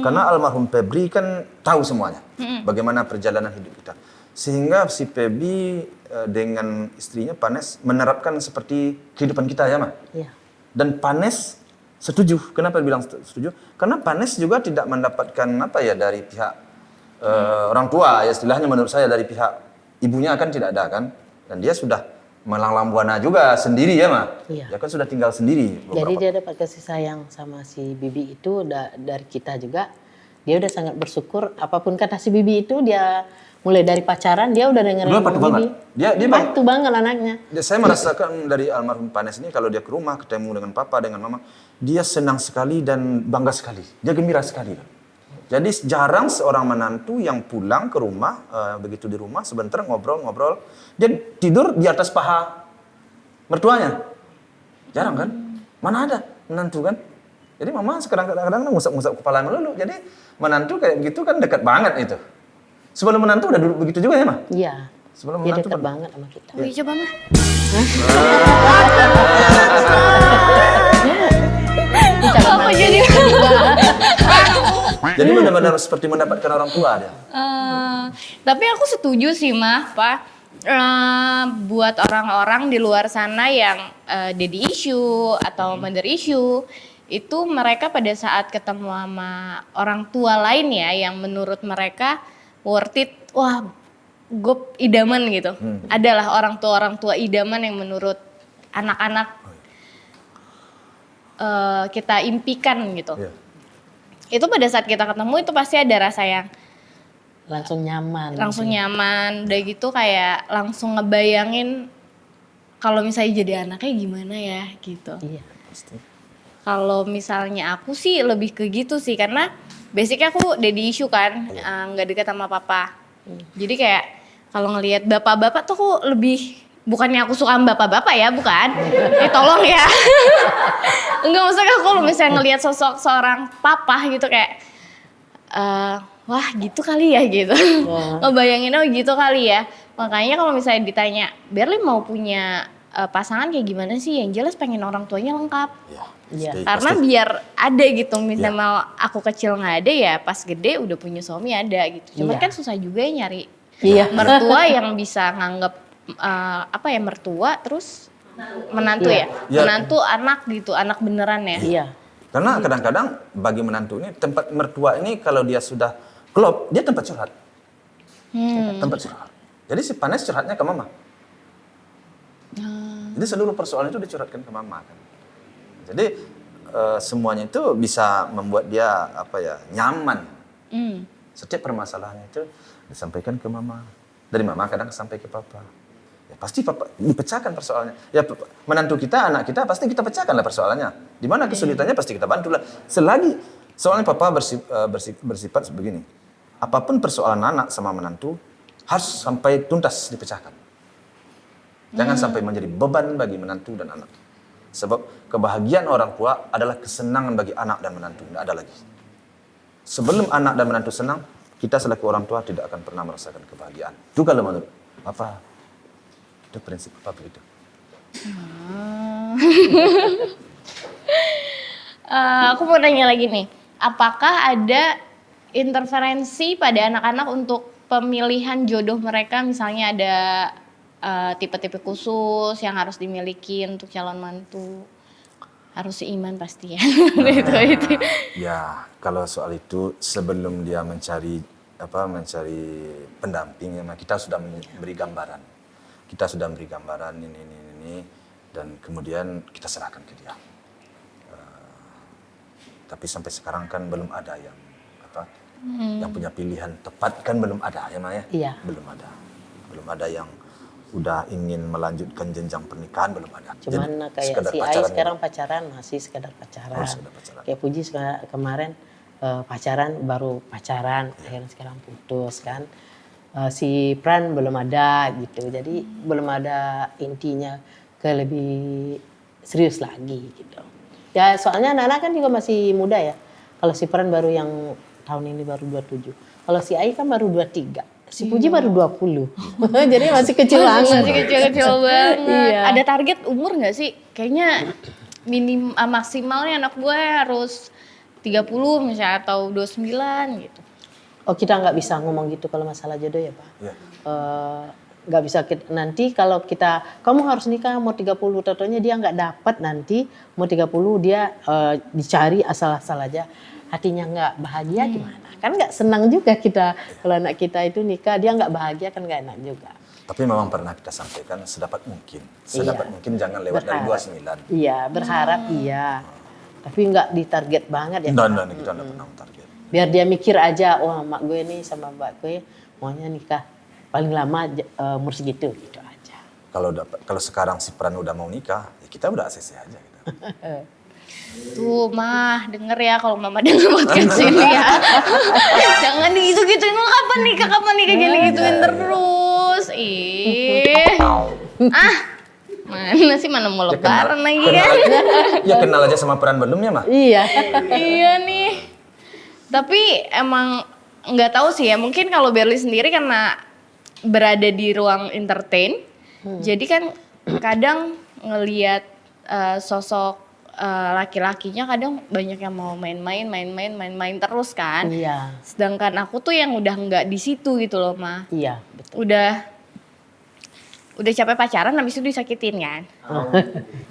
Karena almarhum Febri kan tahu semuanya. Bagaimana perjalanan hidup kita. Sehingga si Febri dengan istrinya Panes menerapkan seperti kehidupan kita ya Ma. Iya. Dan Panes setuju. Kenapa bilang setuju? Karena Panes juga tidak mendapatkan dari pihak orang tua ya, istilahnya menurut saya dari pihak ibunya kan tidak ada kan. Dan dia sudah melanglang buana juga sendiri ya Ma. Iya. Dia kan sudah tinggal sendiri. Jadi dia dapat kasih sayang sama si Bibi itu dari kita juga. Dia udah sangat bersyukur apapun kata si Bibi itu, dia mulai dari pacaran dia udah dengerin patuh Bibi. banget. Dia patuh banget anaknya. Saya merasakan dari almarhum Panes ini kalau dia ke rumah ketemu dengan papa dengan mama, dia senang sekali dan bangga sekali. Dia gembira sekali. Jadi jarang seorang menantu yang pulang ke rumah, begitu di rumah sebentar ngobrol-ngobrol, dia tidur di atas paha mertuanya. Jarang kan? Mana ada menantu kan? Jadi mama kadang-kadang ngusap-ngusap kepala melulu. Jadi menantu kayak begitu kan dekat banget itu. Sebelum menantu udah duduk begitu juga ya Ma? Iya. Sebelum Dia menantu dekat banget sama kita. Wih, coba mah. Aku jadi Jadi benar-benar seperti mendapatkan orang tua dia. Tapi aku setuju sih Mah, Pak. Buat orang-orang di luar sana yang daddy issue atau mother issue, itu mereka pada saat ketemu sama orang tua lain ya, yang menurut mereka worth it, wah gue idaman gitu. Adalah orang tua idaman yang menurut anak-anak kita impikan gitu. Iya. Itu pada saat kita ketemu itu pasti ada rasa yang Langsung nyaman. udah gitu kayak langsung ngebayangin kalau misalnya jadi anaknya gimana ya gitu. Iya. Pasti. Kalau misalnya aku sih lebih ke gitu sih, karena basicnya aku daddy issue kan, nggak dekat sama papa. Jadi kayak kalau ngelihat bapak-bapak tuh aku lebih, bukannya aku suka sama bapak-bapak ya, bukan. Tolong ya. Enggak, maksudnya kalau misalnya ngelihat sosok seorang papa gitu kayak wah gitu kali ya gitu. Ngebayangin gitu kali ya. Makanya kalau misalnya ditanya, Berlin mau punya pasangan kayak gimana sih? Yang jelas pengen orang tuanya lengkap. Iya. Karena biar ada gitu, misalnya aku kecil nggak ada ya, pas gede udah punya suami ada gitu. Cuman kan susah juga ya nyari mertua yang bisa nganggep mertua terus menantu ya. Menantu anak gitu, anak beneran ya. Iya. Karena kadang-kadang bagi menantu ini tempat mertua ini kalau dia sudah klop, dia tempat curhat. Tempat curhat. Jadi si Panes curhatnya ke mama. Jadi seluruh persoalan itu dicurhatkan ke mama kan. Jadi semuanya itu bisa membuat dia nyaman. Setiap permasalahannya itu disampaikan ke mama. Dari mama kadang sampai ke papa. Ya, pasti papa dipecahkan persoalannya. Ya menantu kita, anak kita pasti kita pecahkan lah persoalannya. Di mana kesulitannya pasti kita bantu lah. Selagi soalnya papa bersifat begini. Apapun persoalan anak sama menantu harus sampai tuntas dipecahkan. Jangan sampai menjadi beban bagi menantu dan anak. Sebab kebahagiaan orang tua adalah kesenangan bagi anak dan menantu. Tidak ada lagi. Sebelum anak dan menantu senang, kita selaku orang tua tidak akan pernah merasakan kebahagiaan. Itu kalau menurut Papa. Itu prinsip Papa begitu. Aku mau nanya lagi nih. Apakah ada interferensi pada anak-anak untuk pemilihan jodoh mereka? Misalnya ada tipe-tipe khusus yang harus dimiliki untuk calon mantu. Harus seiman pasti ya. Itu. Ya, kalau soal itu sebelum dia mencari pendamping, kita sudah memberi gambaran. Kita sudah memberi gambaran ini dan kemudian kita serahkan ke dia. Tapi sampai sekarang kan belum ada yang yang punya pilihan tepat kan belum ada ya Maya? Iya. Belum ada yang udah ingin melanjutkan jenjang pernikahan belum ada. Cuman kayak si Ai sekarang pacaran masih sekedar pacaran. Kayak Puji kemarin pacaran baru pacaran, akhirnya sekarang putus kan. Si Pran belum ada gitu, jadi belum ada intinya ke lebih serius lagi gitu. Ya soalnya anak-anak kan juga masih muda ya. Kalau si Pran baru yang tahun ini baru 27. Kalau si Ai kan baru 23. Si Puji baru 20. Jadi masih kecil banget. Masih kecil-kecil banget. Iya. Ada target umur nggak sih? Kayaknya maksimalnya anak gue harus 30 misalnya atau 29 gitu. Oh kita nggak bisa ngomong gitu kalau masalah jodoh ya Pak? Ya. Nggak bisa nanti kalau kamu harus nikah mau 30, tentunya dia nggak dapat nanti mau 30 dia dicari asal-asal aja. Hatinya nggak bahagia gimana? Kan nggak senang juga kita kalau anak kita itu nikah dia nggak bahagia kan nggak enak juga. Tapi memang pernah kita sampaikan sedapat mungkin mungkin jangan lewat dari 29. Iya berharap iya, tapi nggak ditarget banget ya. Dan kita nggak pernah target. Biar dia mikir aja, oh mak gue nih sama mbak gue maunya nikah paling lama umur segitu gitu aja. Kalau sekarang si Pran udah mau nikah, ya kita udah ACC aja gitu. Tuh mah denger ya kalau mama denger podcast ini ya. Jangan gitu-gituin lo kapan nikah gini-gituin terus. Mana sih mana mau lebaran lagi kan. Ya kenal aja sama Pran belum ya mah? Iya. Iya nih. Tapi emang nggak tahu sih ya, mungkin kalau Berli sendiri karena berada di ruang entertain. Jadi kan kadang ngelihat sosok laki-lakinya kadang banyak yang mau main terus kan. Iya. Sedangkan aku tuh yang udah nggak di situ gitu loh Ma. Iya betul. Udah capek pacaran habis itu disakitin kan.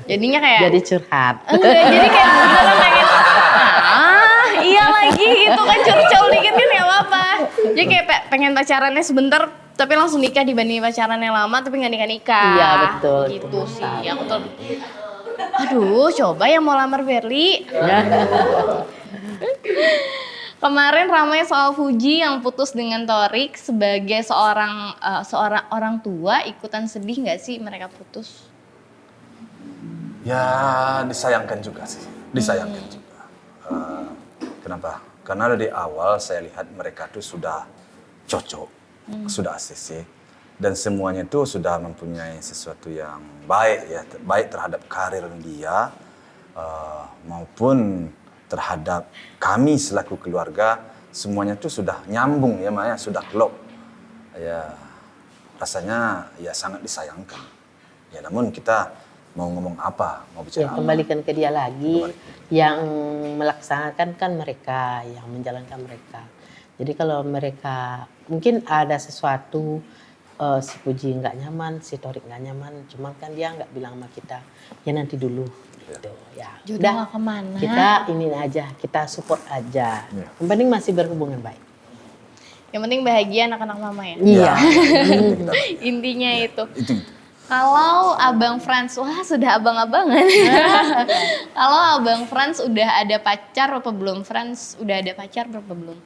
Jadinya kayak Jadi curhat. enggak, jadi kayak beneran pengen iya lagi itu kan curcol dikit kan gak apa-apa. Jadi kayak pengen pacarannya sebentar tapi langsung nikah dibanding pacarannya lama tapi gak nikah-nikah. Iya betul. Gitu betul. sih. Aku tuh aduh coba yang mau lamar Berli. Kemarin ramai soal Fuji yang putus dengan Torik. Sebagai seorang orang tua ikutan sedih gak sih mereka putus? Ya disayangkan juga sih, disayangkan juga. Kenapa? Karena dari awal saya lihat mereka tuh sudah cocok, sudah ACC. Dan semuanya itu sudah mempunyai sesuatu yang baik ya, baik terhadap karir dia maupun terhadap kami selaku keluarga, semuanya itu sudah nyambung ya Maya, sudah klop. Ya rasanya ya sangat disayangkan. Ya namun kita mau ngomong apa, mau bicara Ya, apa. kembalikan ke dia lagi. Yang melaksanakan kan mereka, yang menjalankan mereka. Jadi kalau mereka mungkin ada sesuatu si Puji nggak nyaman, si Torik nggak nyaman, cuman kan dia nggak bilang sama kita, ya nanti dulu. Gitu, ya. Jodoh Udah, gak kemana. kita ini aja, kita support aja. Ya. Yang penting masih berhubungan baik. Yang penting bahagia anak-anak mama ya. Iya. Intinya itu. Itu. Kalau Abang Franz, wah sudah abang-abangan. Kalau Abang Franz udah ada pacar apa belum? Franz udah ada pacar berapa belum?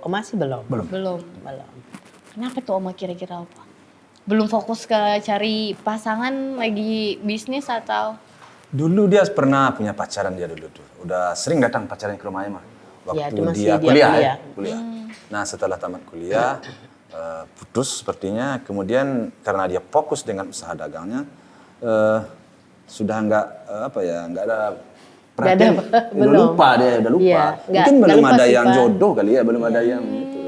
Masih belum. Belum. Belum. Kenapa tuh Oma kira-kira apa? belum fokus ke cari pasangan, lagi bisnis atau? Dulu dia pernah punya pacaran dia dulu tuh. Udah sering datang pacaran ke rumahnya mah. Ya, Waktu itu masih dia dia kuliah. kuliah. Kuliah. Nah setelah tamat kuliah, putus sepertinya. Kemudian karena dia fokus dengan usaha dagangnya, sudah nggak nggak ada perhatian. Udah lupa dia, udah lupa. Iya, Mungkin nggak belum lupa ada sih, yang Pak. jodoh kali ya, belum ada yang itu.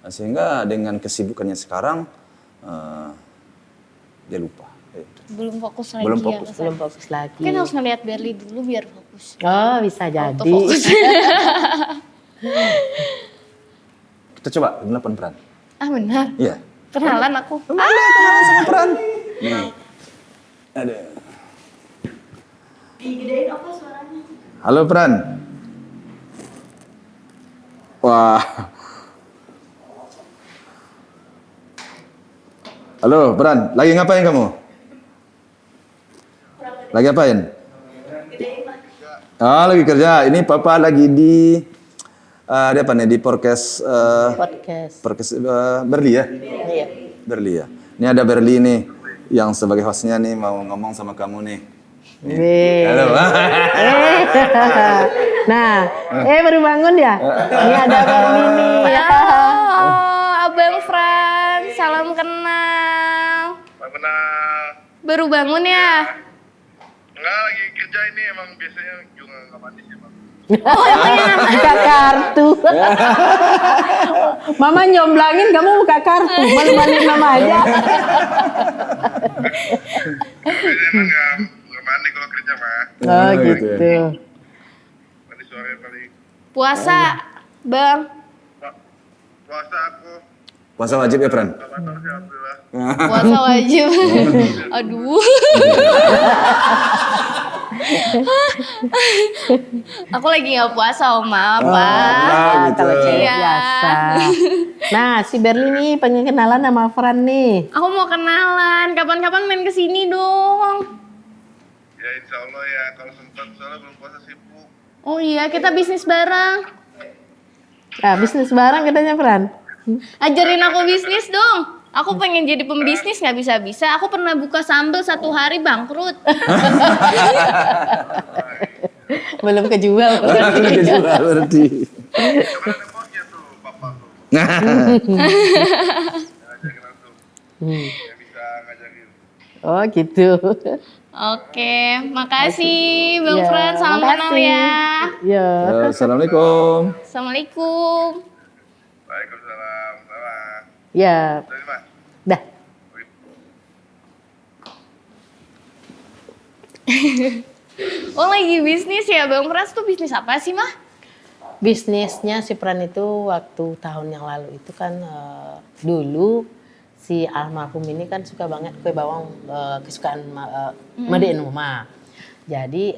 Nah, sehingga dengan kesibukannya sekarang, dia lupa. Itu. Belum fokus lagi Belum ya? fokus. Mas? Belum fokus lagi. Kan harus ngeliat Berli dulu biar fokus. Oh, bisa jadi. Autofokus. Kita coba telepon Pran. Ah benar? Iya. Kenalan aku. Kenalan sama Pran. Nih. Ada. Digedein apa suaranya? Halo Pran. Wah. Halo Pran, lagi ngapain kamu? Lagi ngapain? Ah, lagi kerja. Ini Papa lagi di di apa nih? Di podcast Podcast. Berli ya? Iya. Berli ya. Ini ada Berli nih yang sebagai hostnya nih mau ngomong sama kamu nih. Wih. Halo. Nah, baru bangun ya? Ini ada Berli nih. Halo, Abang Fran, salam kenal. Baru bangun ya? Enggak, lagi kerja ini emang biasanya juga nggak mandi sih bang. Buka kartu. Mama nyomblangin, kamu buka kartu. Malu-maluin mama aja. Biasanya emang nggak mandi kalau kerja mah. Oh gitu gitu. Mandi sore paling. Puasa, Bang. Puasa aku Puasa wajib ya Pran? nggak batal sih alhamdulillah. Puasa wajib. Aduh. Aku lagi nggak puasa, Oma, Pak. gitu. Kalau cewek Iya. biasa. Nah, si Berli nih pengen kenalan sama Fran nih. Aku mau kenalan. Kapan-kapan main ke sini dong. Ya insya Allah ya kalau sempat soalnya belum puasa sibuk. Oh iya, kita bisnis bareng. Nah, bisnis bareng katanya Fran. Ajarin aku bisnis dong. Aku pengen jadi pembisnis nggak bisa-bisa. Aku pernah buka sambal 1 hari bangkrut. Belum kejual. Kejual berarti. Coba ada bosnya tuh, papa tuh. Ngajakin langsung. Ya bisa ngajakin. Oh gitu. Oke, makasih Bang Ya, Fran. Salam kenal makasih. ya. Ya. Assalamualaikum. Assalamualaikum. Waalaikumsalam. Sama. Ya. Dari mana? Dah. Oh lagi bisnis ya Bang Fran, tuh bisnis apa sih mah? Bisnisnya si Pran itu waktu tahun yang lalu itu kan dulu si almarhum ini kan suka banget kue bawang kesukaan Made in Uma. Jadi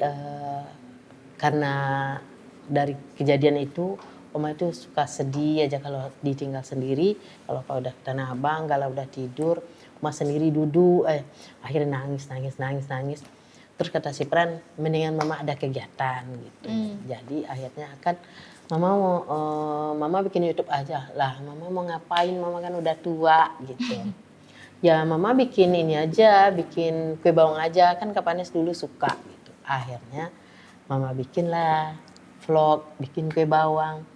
karena dari kejadian itu Oma itu suka sedih aja kalau ditinggal sendiri. Kalau Pak udah ke Tanah Abang, kalau udah tidur, Oma sendiri duduk, akhirnya nangis. Terus kata si Pran, mendingan Mama ada kegiatan gitu. Jadi akhirnya kan Mama bikin YouTube aja lah. Mama mau ngapain? Mama kan udah tua gitu. Ya Mama bikin ini aja, bikin kue bawang aja kan Kapanes dulu suka gitu. Akhirnya Mama bikinlah vlog, bikin kue bawang.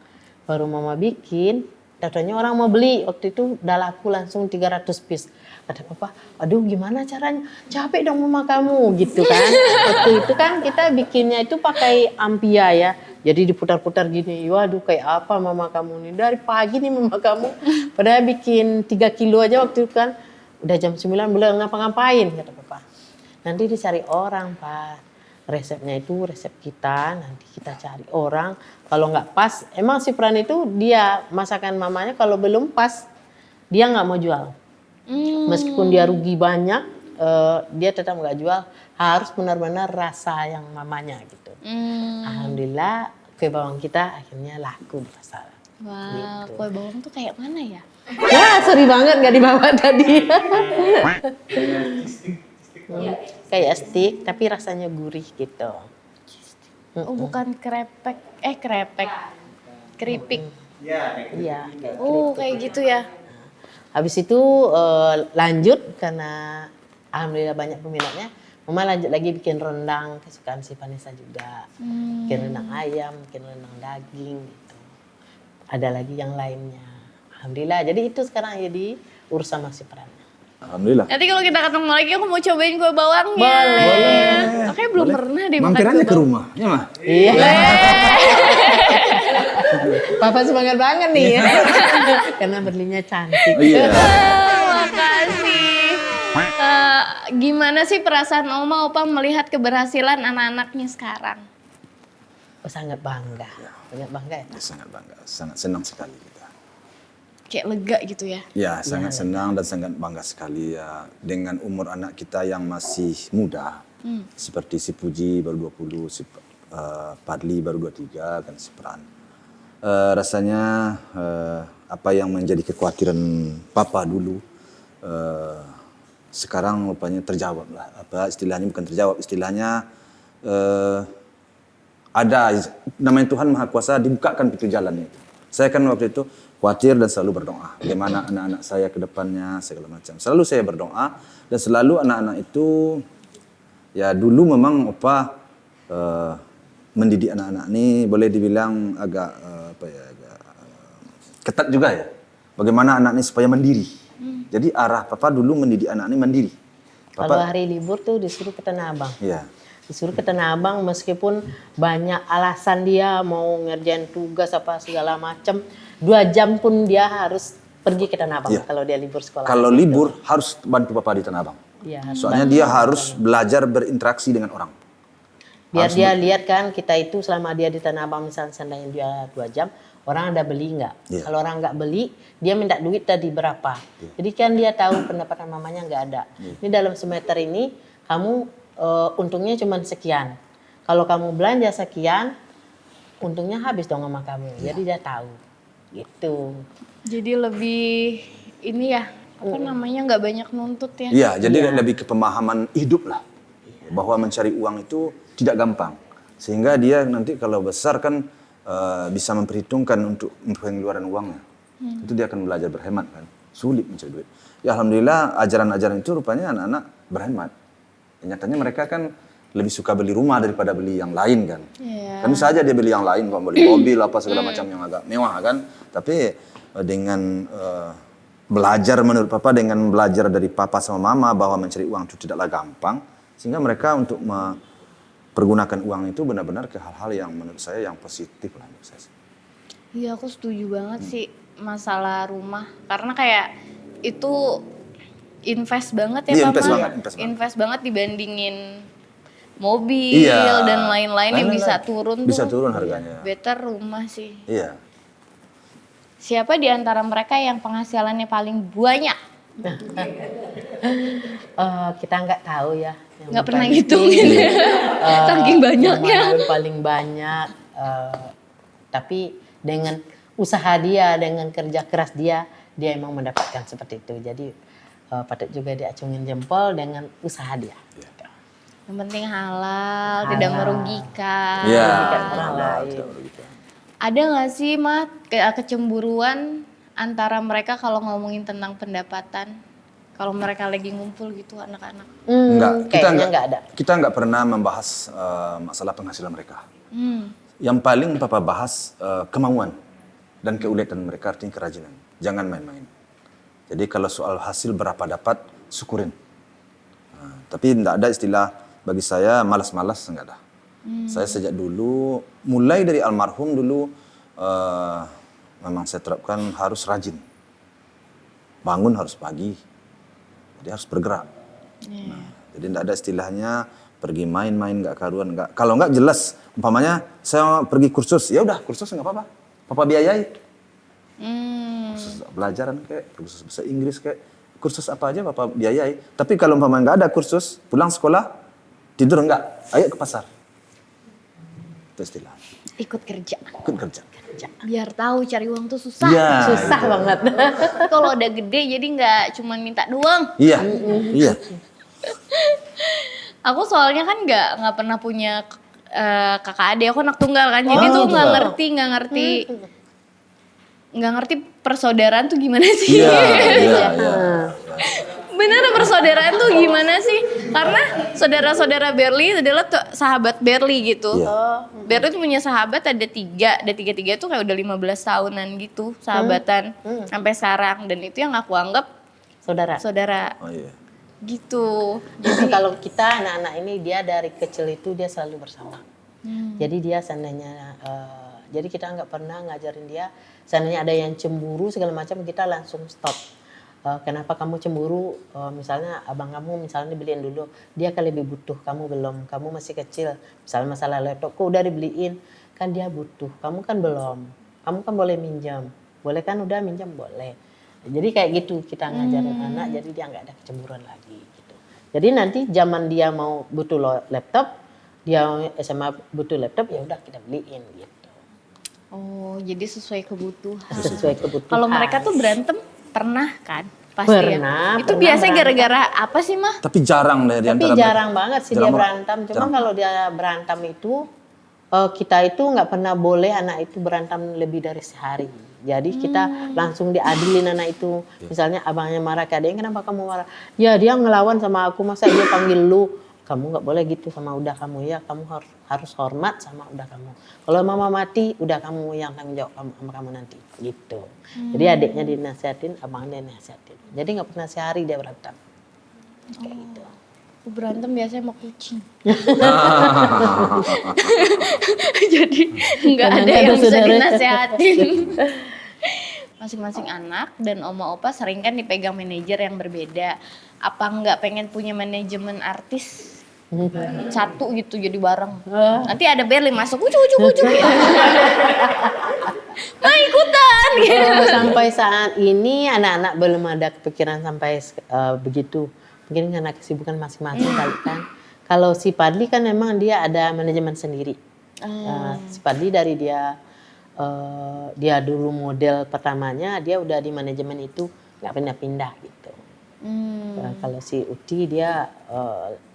Baru Mama bikin, katanya orang mau beli. Waktu itu udah laku langsung 300 piece. Kata Papa, aduh gimana caranya? Capek dong Mama kamu gitu kan. Waktu itu kan kita bikinnya itu pakai ampia ya. Jadi diputar-putar gini, waduh kayak apa Mama kamu nih. Dari pagi nih Mama kamu. Padahal bikin 3 kilo aja waktu itu kan. Udah jam 9 belum ngapa-ngapain kata Papa. Nanti dicari orang Pak. Resepnya itu resep kita, nanti kita cari orang. Kalau nggak pas, emang si Pran itu dia masakan mamanya kalau belum pas, dia nggak mau jual. Meskipun dia rugi banyak, dia tetap nggak jual. Harus benar-benar rasa yang mamanya gitu. Alhamdulillah kue bawang kita akhirnya laku di pasar. Wah, kue bawang tuh kayak mana ya? Ya, sorry banget nggak dibawa tadi. Kayak stick, tapi rasanya gurih gitu. Oh bukan krepek, keripik. Iya. Oh kayak gitu ya. Habis itu lanjut karena alhamdulillah banyak peminatnya. Mama lanjut lagi bikin rendang kesukaan si Vanessa juga. Bikin rendang ayam, bikin rendang daging gitu. Ada lagi yang lainnya. Alhamdulillah. Jadi itu sekarang jadi urusan Mas Pran. Alhamdulillah. Nanti kalau kita ketemu lagi aku mau cobain kue bawangnya. Boleh. Oke, belum pernah deh makan Mampir kue aja ke bawang. rumah, ya mah. Iya. Papa semangat banget nih ya. Karena berlinya cantik. Iya. Makasih. Gimana sih perasaan Oma Opa melihat keberhasilan anak-anaknya sekarang? Oh, sangat bangga. Sangat bangga ya. Ya, sangat bangga, sangat senang sekali kita. Kayak lega gitu ya? Ya, sangat senang dan sangat bangga sekali ya dengan umur anak kita yang masih muda. Seperti si Puji baru 20, si Padli baru 23, kan si Pran. Rasanya apa yang menjadi kekhawatiran Papa dulu sekarang rupanya terjawab lah. Apa istilahnya, bukan terjawab, istilahnya ada namanya Tuhan Maha Kuasa, dibukakan pintu jalannya. Saya kan waktu itu khawatir dan selalu berdoa. Bagaimana anak-anak saya ke depannya, segala macam. Selalu saya berdoa dan selalu anak-anak itu, ya dulu memang Opa mendidik anak-anak ini boleh dibilang agak agak ketat juga ya. Bagaimana anak ini supaya mandiri. Jadi arah Papa dulu mendidik anak ini mandiri. Kalau hari libur tuh disuruh ke Tanah Abang. Iya. Disuruh ke Tanah Abang meskipun banyak alasan dia mau ngerjain tugas apa segala macam. 2 jam pun dia harus pergi ke Tanah Abang kalau dia libur sekolah. Kalau libur harus bantu Papa di Tanah Abang. Iya. Soalnya dia harus belajar berinteraksi dengan orang. Biar dia lihat kan kita itu selama dia di Tanah Abang misalnya seandainya dia 2 jam, orang ada beli nggak? Iya. Kalau orang nggak beli, dia minta duit tadi berapa. Jadi kan dia tahu pendapatan mamanya nggak ada. Ini dalam semester ini kamu untungnya cuma sekian. Kalau kamu belanja sekian, untungnya habis dong sama kamu. Jadi dia tahu. Gitu. Jadi lebih ini ya, apa namanya, nggak banyak nuntut ya? Iya, jadi lebih ke pemahaman hidup lah. Bahwa mencari uang itu tidak gampang. Sehingga dia nanti kalau besar kan bisa memperhitungkan untuk pengeluaran uangnya. Itu dia akan belajar berhemat kan. Sulit mencari duit. Ya alhamdulillah ajaran-ajaran itu rupanya anak-anak berhemat. Nyatanya mereka kan lebih suka beli rumah daripada beli yang lain kan. Kan bisa aja dia beli yang lain, beli mobil apa segala macam yang agak mewah kan. Tapi dengan belajar menurut Papa, dengan belajar dari Papa sama Mama bahwa mencari uang itu tidaklah gampang. Sehingga mereka untuk pergunakan uang itu benar-benar ke hal-hal yang menurut saya yang positif lah menurut saya. Iya, aku setuju banget sih masalah rumah. Karena kayak itu invest banget ya, Iya, Mama. invest banget. Banget dibandingin mobil dan lain-lain yang bisa turun Bisa tuh. turun harganya. Better rumah sih. Iya. Siapa di antara mereka yang penghasilannya paling banyak? Kita nggak tahu ya. Nggak pernah ngitungin ya. Saking banyaknya. Yang mana paling banyak. Tapi dengan usaha dia, dengan kerja keras dia emang mendapatkan seperti itu. Jadi patut juga diacungin jempol dengan usaha dia. Yang penting halal, tidak merugikan. Iya. Ada nggak sih, Mat, kecemburuan antara mereka kalau ngomongin tentang pendapatan? Kalau mereka lagi ngumpul gitu anak-anak. Kayaknya nggak ada. Kita nggak pernah membahas masalah penghasilan mereka. Yang paling Papa bahas kemauan dan keuletan mereka, artinya kerajinan. Jangan main-main. Jadi kalau soal hasil berapa dapat, syukurin. Tapi tidak ada istilah bagi saya malas-malas, enggak ada. Saya sejak dulu, mulai dari almarhum dulu, memang saya terapkan harus rajin. Bangun harus pagi, jadi harus bergerak. Jadi tidak ada istilahnya pergi main-main nggak karuan, nggak. Kalau nggak jelas, umpamanya saya pergi kursus, ya udah kursus nggak apa-apa, Papa biayai. Kursus belajaran kayak, kursus bahasa Inggris kayak, kursus apa aja Papa biayai. Tapi kalau umpamanya nggak ada kursus, pulang sekolah, tidur enggak, ayo ke pasar. Itu istilah. Ikut kerja. Ikut kerja. Biar tahu cari uang tuh susah. Iya. Susah banget. Kalau udah gede jadi nggak cuma minta doang. Iya. Iya. Aku soalnya kan nggak pernah punya kakak adik, aku anak tunggal kan. Jadi tuh nggak ngerti. nggak ngerti persaudaraan tuh gimana sih. Iya, iya, iya. Bener, persaudaraan tuh gimana sih? Karena saudara-saudara Berli adalah sahabat Berli gitu. Iya. Berli tuh punya sahabat ada tiga tuh kayak udah 15 tahunan gitu sahabatan sampai sekarang. Dan itu yang aku anggap saudara Oh iya. gitu. Jadi kalau kita anak-anak ini dia dari kecil itu dia selalu bersama. Jadi dia seandainya, jadi kita nggak pernah ngajarin dia, seandainya ada yang cemburu segala macam kita langsung stop. Kenapa kamu cemburu? Misalnya abang kamu misalnya dibeliin dulu, dia kan lebih butuh, kamu belum, kamu masih kecil. Misalnya masalah laptop, kok udah dibeliin, kan dia butuh, kamu kan belum. Kamu kan boleh minjam, boleh kan udah minjam boleh. Jadi kayak gitu kita ngajarin anak, jadi dia nggak ada kecemburuan lagi. Gitu. Jadi nanti zaman dia mau butuh laptop, dia SMA butuh laptop, ya udah kita beliin gitu. Oh, jadi sesuai kebutuhan. Sesuai kebutuhan. Kalau mereka tuh berantem pernah kan? Pasti Pernah, ya. Itu pernah biasanya berantem. gara-gara apa sih, Mah? Tapi jarang deh di Tapi antara jarang mereka. banget sih Jarang dia banget. berantem. Cuma kalau dia berantem itu kita itu nggak pernah boleh anak itu berantem lebih dari sehari. Jadi kita langsung diadilin anak itu. Misalnya abangnya marah ke adiknya, kenapa kamu marah? Ya dia ngelawan sama aku, masa dia panggil lu? Kamu nggak boleh gitu sama udah kamu ya. Kamu harus hormat sama udah kamu. Kalau mama mati, udah kamu yang tanggung jawab sama kamu nanti. Gitu. Jadi adiknya dinasihatin, abangnya dinasihatin. Jadi nggak pernah sehari dia berantem. Kayak gitu. Aku berantem biasanya sama kucing. Jadi nggak ada Karena yang ada bisa saudara. dinasehatin. Masing-masing anak dan oma opa sering kan dipegang manajer yang berbeda. Apa nggak pengen punya manajemen artis satu gitu jadi bareng? Nanti ada Berli masuk ucuk. Mau ikutan gitu. Sampai saat ini anak-anak belum ada kepikiran sampai begitu. Mungkin karena kesibukan masing-masing kali kan. Kalau si Padli kan memang dia ada manajemen sendiri. Si Padli dari dia dulu model pertamanya dia udah di manajemen itu nggak pindah-pindah gitu. Kalau si Uti dia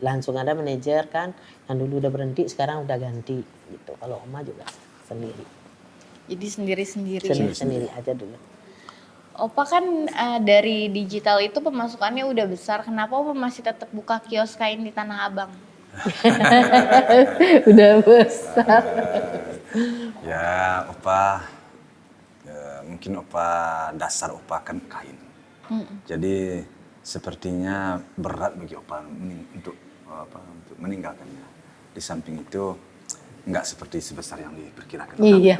langsung ada manajer kan, yang dulu udah berhenti sekarang udah ganti gitu. Kalau Oma juga sendiri. Jadi sendiri-sendiri ya. Sendiri aja dulu. Opa kan dari digital itu pemasukannya udah besar. Kenapa Opa masih tetap buka kios kain di Tanah Abang? Udah besar. Ya, opa, mungkin opa dasar opa kan kain. Jadi sepertinya berat bagi opa untuk meninggalkannya. Di samping itu nggak seperti sebesar yang diperkirakan. Iya.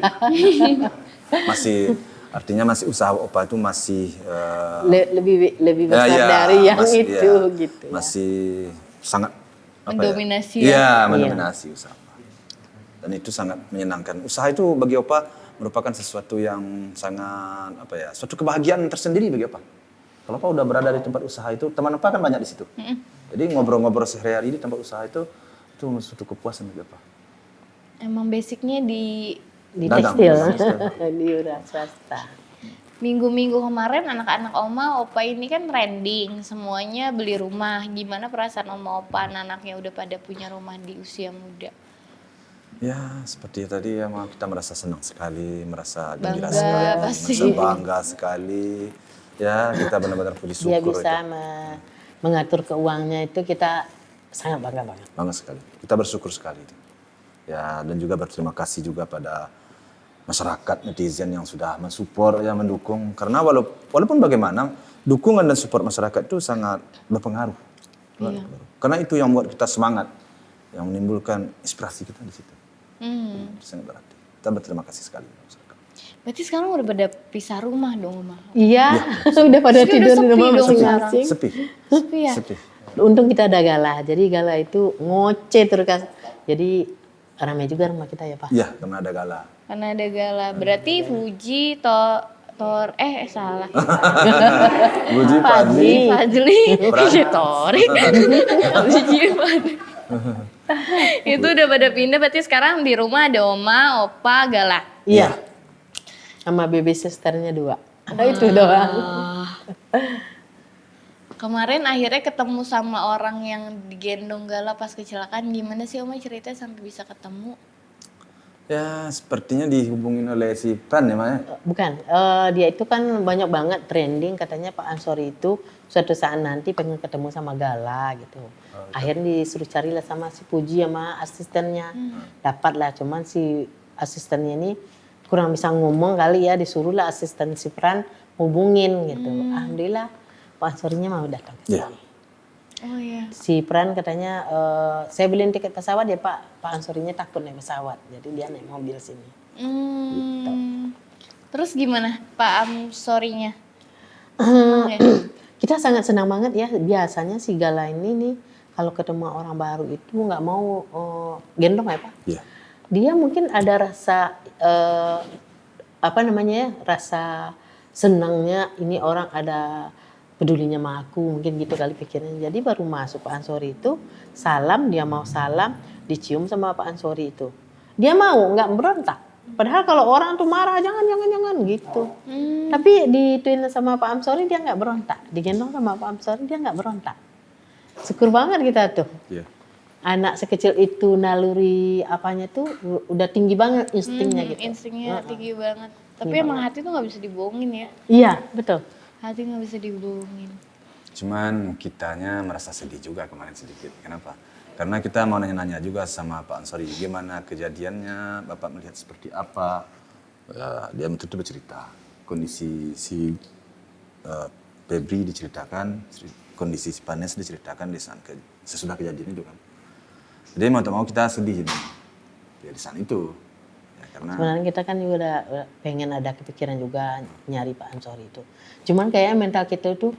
Masih artinya masih usaha opa itu masih lebih besar dari yang masih, itu gitu ya. Masih sangat Mendominasi ya? Iya, mendominasi usaha. Dan itu sangat menyenangkan. Usaha itu bagi opa merupakan sesuatu yang sangat suatu kebahagiaan tersendiri bagi opa. Kalau opa udah berada di tempat usaha itu, teman opa kan banyak di situ. Jadi ngobrol-ngobrol sehari-hari di tempat usaha itu suatu kepuasan bagi opa. Emang basicnya di tekstil, tekstil. di udah swasta. minggu-minggu kemarin anak-anak Oma, Opa ini kan trending. Semuanya beli rumah. Gimana perasaan Oma, Opa, anak-anaknya udah pada punya rumah di usia muda? Ya, seperti tadi ya, kita merasa senang sekali, merasa gembira Bangga, sekali, pasti. merasa bangga sekali. Ya, kita benar-benar puji syukur. Dia bisa itu. mengatur keuangannya itu kita sangat bangga banget. Bangga sekali. Kita bersyukur sekali. Ya, dan juga berterima kasih juga pada masyarakat, netizen yang sudah mensupport, yang mendukung. Karena walaupun bagaimana, dukungan dan support masyarakat itu sangat berpengaruh. Iya. Karena itu yang membuat kita semangat, yang menimbulkan inspirasi kita di situ. Sangat berarti. Kita berterima kasih sekali. Berarti sekarang udah pada pisah rumah dong, Oma? Iya, sudah pada Tapi tidur udah di sepi rumah dong masing-masing. Sepi. Sepi ya? Sepi. Untung kita ada Gala, jadi Gala itu ngoceh terus. Jadi ramai juga rumah kita ya Pak. Iya, karena ada Gala. Karena ada Gala. Berarti Fuji, salah. Buji, Padli. Fajli, Torik. Fuji, Fadli. Itu udah pada pindah, berarti sekarang di rumah ada Oma, Opa, Gala. Iya. Sama baby sisternya 2. Itu doang. Kemarin akhirnya ketemu sama orang yang digendong Gala pas kecelakaan. Gimana sih Oma ceritanya sampai bisa ketemu? Ya, sepertinya dihubungin oleh si Pran ya, Mak, ya? Bukan, dia itu kan banyak banget trending katanya Pak Ansori itu suatu saat nanti pengen ketemu sama Gala gitu. Akhirnya disuruh carilah sama si Puji sama asistennya. Dapatlah, cuman si asistennya ini kurang bisa ngomong kali ya, disuruhlah asisten si Pran hubungin gitu. Alhamdulillah Pak Ansorinya mau datang ke sini. Iya. Oh iya. Si Pran katanya, saya beliin tiket pesawat ya Pak Ansorinya takut naik pesawat. Jadi dia naik mobil sini. Terus gimana Pak Amsorinya? Kita sangat senang banget ya. Biasanya si Gala ini nih kalau ketemu orang baru itu nggak mau gendong ya Pak. Iya. Dia mungkin ada rasa apa namanya ya, rasa senangnya ini orang ada pedulinya sama aku, mungkin gitu kali pikirnya. Jadi baru masuk Pak Ansori itu salam, dia mau salam, dicium sama Pak Ansori itu. Dia mau, nggak berontak. Padahal kalau orang tuh marah, jangan gitu. Tapi dituin sama Pak Ansori dia nggak berontak. Digendong sama Pak Ansori dia nggak berontak. Syukur banget kita tuh. Iya. Anak sekecil itu naluri apanya tuh udah tinggi banget instingnya gitu. Instingnya tinggi banget. Tapi emang hati tuh nggak bisa dibohongin ya. Iya, betul. Hati nggak bisa dibohongin. Cuman kitanya merasa sedih juga kemarin sedikit. Kenapa? Karena kita mau nanya-nanya juga sama Pak Ansori, gimana kejadiannya, Bapak melihat seperti apa. Ya, dia tentu bercerita. Kondisi si Febri diceritakan, kondisi si Panes diceritakan di saat sesudah kejadian itu kan. Jadi mau tak mau kita sedih ini. Ya di saat itu. Ya, karena Sebenarnya kita kan juga udah pengen ada kepikiran juga nyari Pak Ansori itu. Cuman kayaknya mental kita itu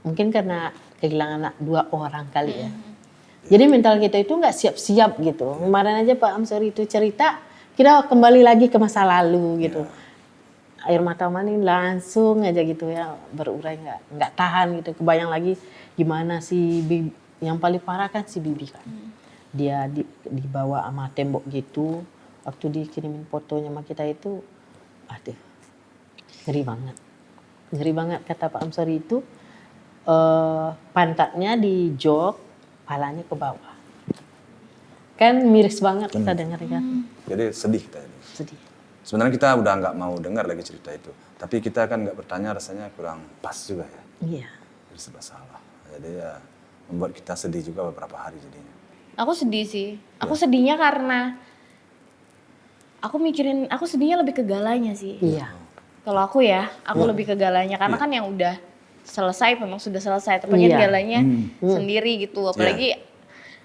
mungkin karena kehilangan anak 2 orang kali ya. Jadi mental kita itu nggak siap-siap gitu. Kemarin aja Pak Ansori itu cerita, kita kembali lagi ke masa lalu gitu. Air mata mani langsung aja gitu ya berurai nggak tahan gitu. Kebayang lagi gimana si Bibi, yang paling parah kan si Bibi kan. Dia dibawa sama tembok gitu. Waktu dikirimin fotonya sama kita itu, aduh, ngeri banget. Ngeri banget kata Pak Ansori itu, pantatnya di jok, palanya ke bawah. Kan miris banget kita dengar kan. jadi sedih kita ini. Sedih. Sebenarnya kita udah nggak mau dengar lagi cerita itu. Tapi kita kan nggak bertanya, rasanya kurang pas juga ya. Iya. Jadi serba salah. Jadi ya membuat kita sedih juga beberapa hari jadinya. Aku sedih sih. Aku sedihnya karena aku sedihnya lebih ke Galanya sih. Iya. Kalau aku ya, aku lebih ke Galanya karena kan yang udah selesai memang sudah selesai. Tapi kan Galanya sendiri gitu. Apalagi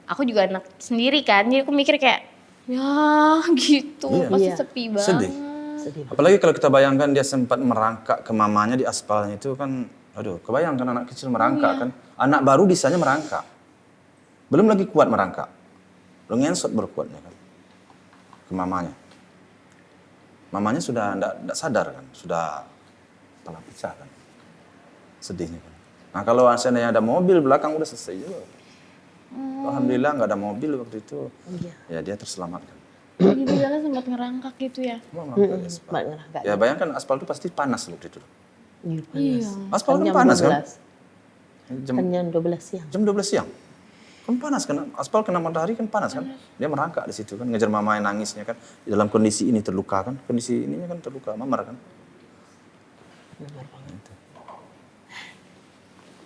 aku juga anak sendiri kan. Jadi aku mikir kayak ya gitu, pasti sepi banget. Sedih. Apalagi kalau kita bayangkan dia sempat merangkak ke mamanya di aspalnya itu kan, aduh, kebayangkan anak kecil merangkak kan. Anak baru bisanya merangkak. Belum lagi kuat merangkak. Belum ngensot baru kuatnya kan. Ke mamanya. Mamanya sudah enggak sadar kan, sudah kepala pecah kan. Sedihnya kan. Nah kalau seandainya ada mobil belakang udah selesai juga. Alhamdulillah nggak ada mobil waktu itu. Ya dia terselamatkan. Jadi Gala sempat ngerangkak gitu ya. Merangkak di aspal. Ya bayangkan aspal itu pasti panas waktu itu. Iya. Aspal kan panas kan? Kan jam 12 siang. Jam 12 siang. Kan panas kan, aspal kena matahari kan panas kan. Dia merangkak di situ kan, ngejar mama yang nangisnya kan. Di dalam kondisi ini terluka kan, kondisi ininya kan terluka, mamar kan.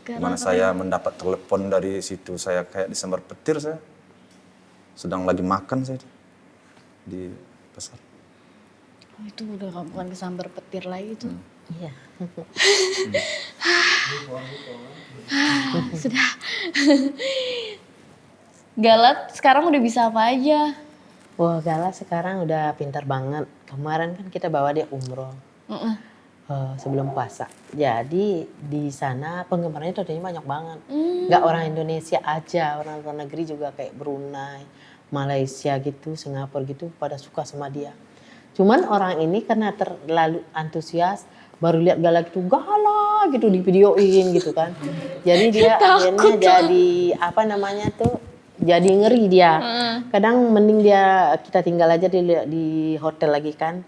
Gimana saya mendapat telepon dari situ, saya kayak disambar petir saya. Sedang lagi makan saya di pasar. Oh, itu udah bukan kesambar petir lagi tuh. Iya. Sudah. Gala sekarang udah bisa apa aja? Wah, Gala sekarang udah pintar banget. Kemarin kan kita bawa dia umroh. Sebelum puasa. Jadi di sana penggemarnya tentunya banyak banget. Nggak orang Indonesia aja, orang luar negeri juga kayak Brunei, Malaysia gitu, Singapura gitu pada suka sama dia. Cuman orang ini karena terlalu antusias, baru lihat Gala gitu, Gala gitu di videoin gitu kan. Jadi dia akhirnya jadi apa namanya tuh, jadi ngeri dia. Kadang mending kita tinggal aja di hotel lagi kan,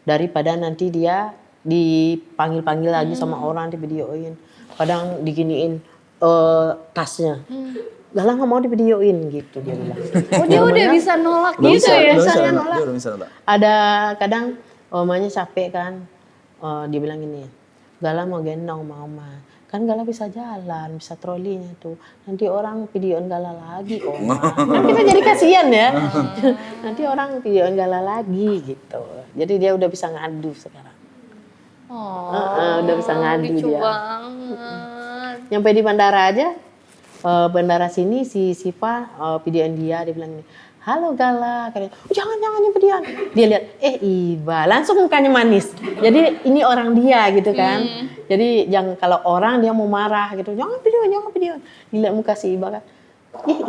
daripada nanti dia dipanggil-panggil lagi sama orang di videoin. Kadang diginiin tasnya. Galang nggak mau divideoin gitu dia bilang. Oh dia udah bisa nolak Udah gitu bisa, ya? udah bisa Saya nolak. nolak. Dia udah bisa nolak. Ada kadang omanya capek kan, dia bilang gini, Gala mau gendong mama, kan Gala bisa jalan, bisa trolinya tuh, nanti orang videoin Gala lagi oma, kan kita jadi kasihan ya, nanti orang videoin Gala lagi gitu, jadi dia udah bisa ngadu sekarang, udah bisa ngadu lucu dia. banget. Nyampe di bandara aja, bandara sini si Siva videoin dia bilang ini, halo Gala, katanya, oh, jangan yang videoan. Dia lihat, Iba, langsung mukanya manis. Jadi ini orang dia gitu kan. Jadi kalau orang dia mau marah gitu, jangan videoan. Dilihat muka si Iba kan,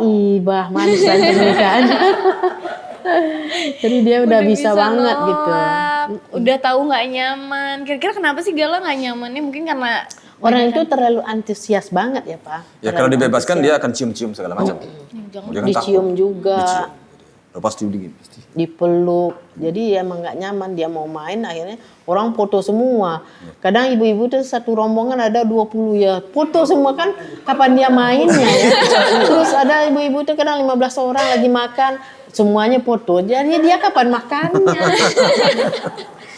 Iba manis langsung mukanya. Jadi dia udah bisa banget gitu. Udah tahu nggak nyaman. Kira-kira kenapa sih Gala nggak nyamannya? Mungkin karena Orang itu terlalu antusias banget ya Pak. Ya kalau dibebaskan dia akan cium-cium segala macam. jangan Dia kan Dicium takut. juga. Dicium. Udah pasti begini pasti. Dipeluk, jadi emang nggak nyaman, dia mau main akhirnya orang foto semua. Kadang ibu-ibu tuh satu rombongan ada 20 ya, foto semua kan kapan dia mainnya ya. Terus ada ibu-ibu tuh kadang 15 orang lagi makan, semuanya foto, jadi dia kapan makannya.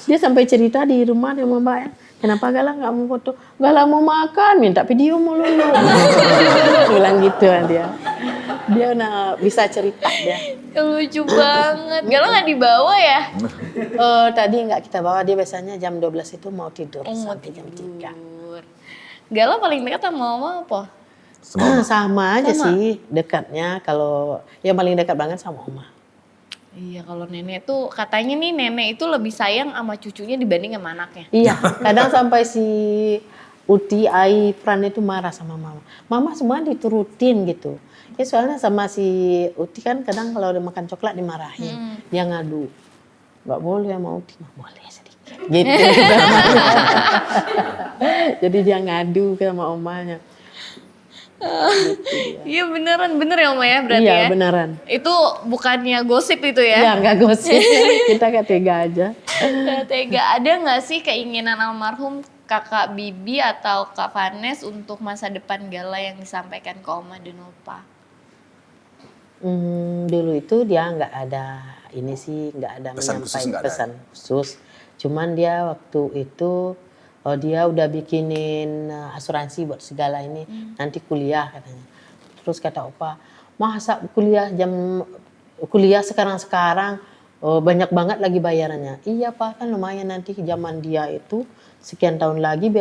Dia sampai cerita di rumah sama mbak ya, kenapa Gala nggak mau foto? Gala mau makan, minta video mulu. Bilang gitu kan dia. Dia bisa cerita dia. lucu banget. Gala nggak dibawa ya? Tadi nggak kita bawa, dia biasanya jam 12 itu mau tidur Mau sampai jam 3. tidur. Gala paling dekat sama mama apa? Sama aja sih dekatnya, kalau yang paling dekat banget sama oma. Iya kalau nenek tuh katanya nih nenek itu lebih sayang sama cucunya dibanding sama anaknya. Iya, kadang sampai si Uti, Ai, Fran itu marah sama mama. Mama semua diturutin gitu. Ya soalnya sama si Uti kan kadang kalau udah makan coklat dimarahin. Dia ngadu. Nggak boleh sama Uti, nggak boleh sedikit. Gitu. Jadi dia ngadu sama omanya. Iya bener ya Oma ya berarti Iya ya? beneran. Itu bukannya gosip itu ya? Ya nggak gosip, kita gak tega aja. Tega, ada nggak sih keinginan almarhum kakak Bibi atau Kak Vanes untuk masa depan Gala yang disampaikan ke Oma dan Opa? Dulu itu dia nggak ada ini sih, nggak ada Pesan khusus menyampaikan nggak ada. pesan khusus. Cuman dia waktu itu dia udah bikinin asuransi buat segala ini, nanti kuliah katanya. Terus kata Opa, masa kuliah sekarang banyak banget lagi bayarannya. Iya Pak, kan lumayan nanti zaman dia itu sekian tahun lagi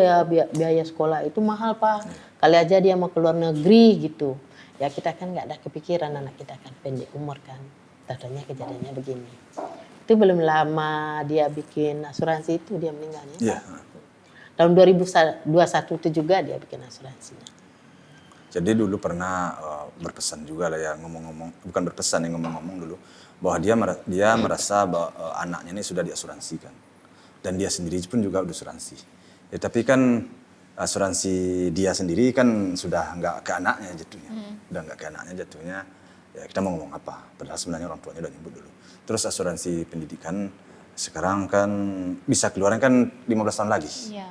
biaya sekolah itu mahal Pak. Kali aja dia mau keluar negeri gitu. Ya kita kan nggak ada kepikiran, anak kita kan pendek umur kan. Tadinya kejadiannya begini. Itu belum lama dia bikin asuransi itu dia meninggalnya. Iya. Tahun 2021 itu juga dia bikin asuransinya. Jadi dulu pernah berpesan juga lah ya ngomong-ngomong, bukan berpesan yang ngomong-ngomong dulu bahwa dia merasa bahwa anaknya ini sudah diasuransikan dan dia sendiri pun juga udah asuransi. Ya, tapi kan asuransi dia sendiri kan sudah nggak ke anaknya jatuhnya, udah nggak ke anaknya jatuhnya. Ya kita mau ngomong apa? Padahal sebenarnya orang tuanya udah nyebut dulu. Terus asuransi pendidikan sekarang kan bisa keluaran kan 15 tahun lagi. Iya.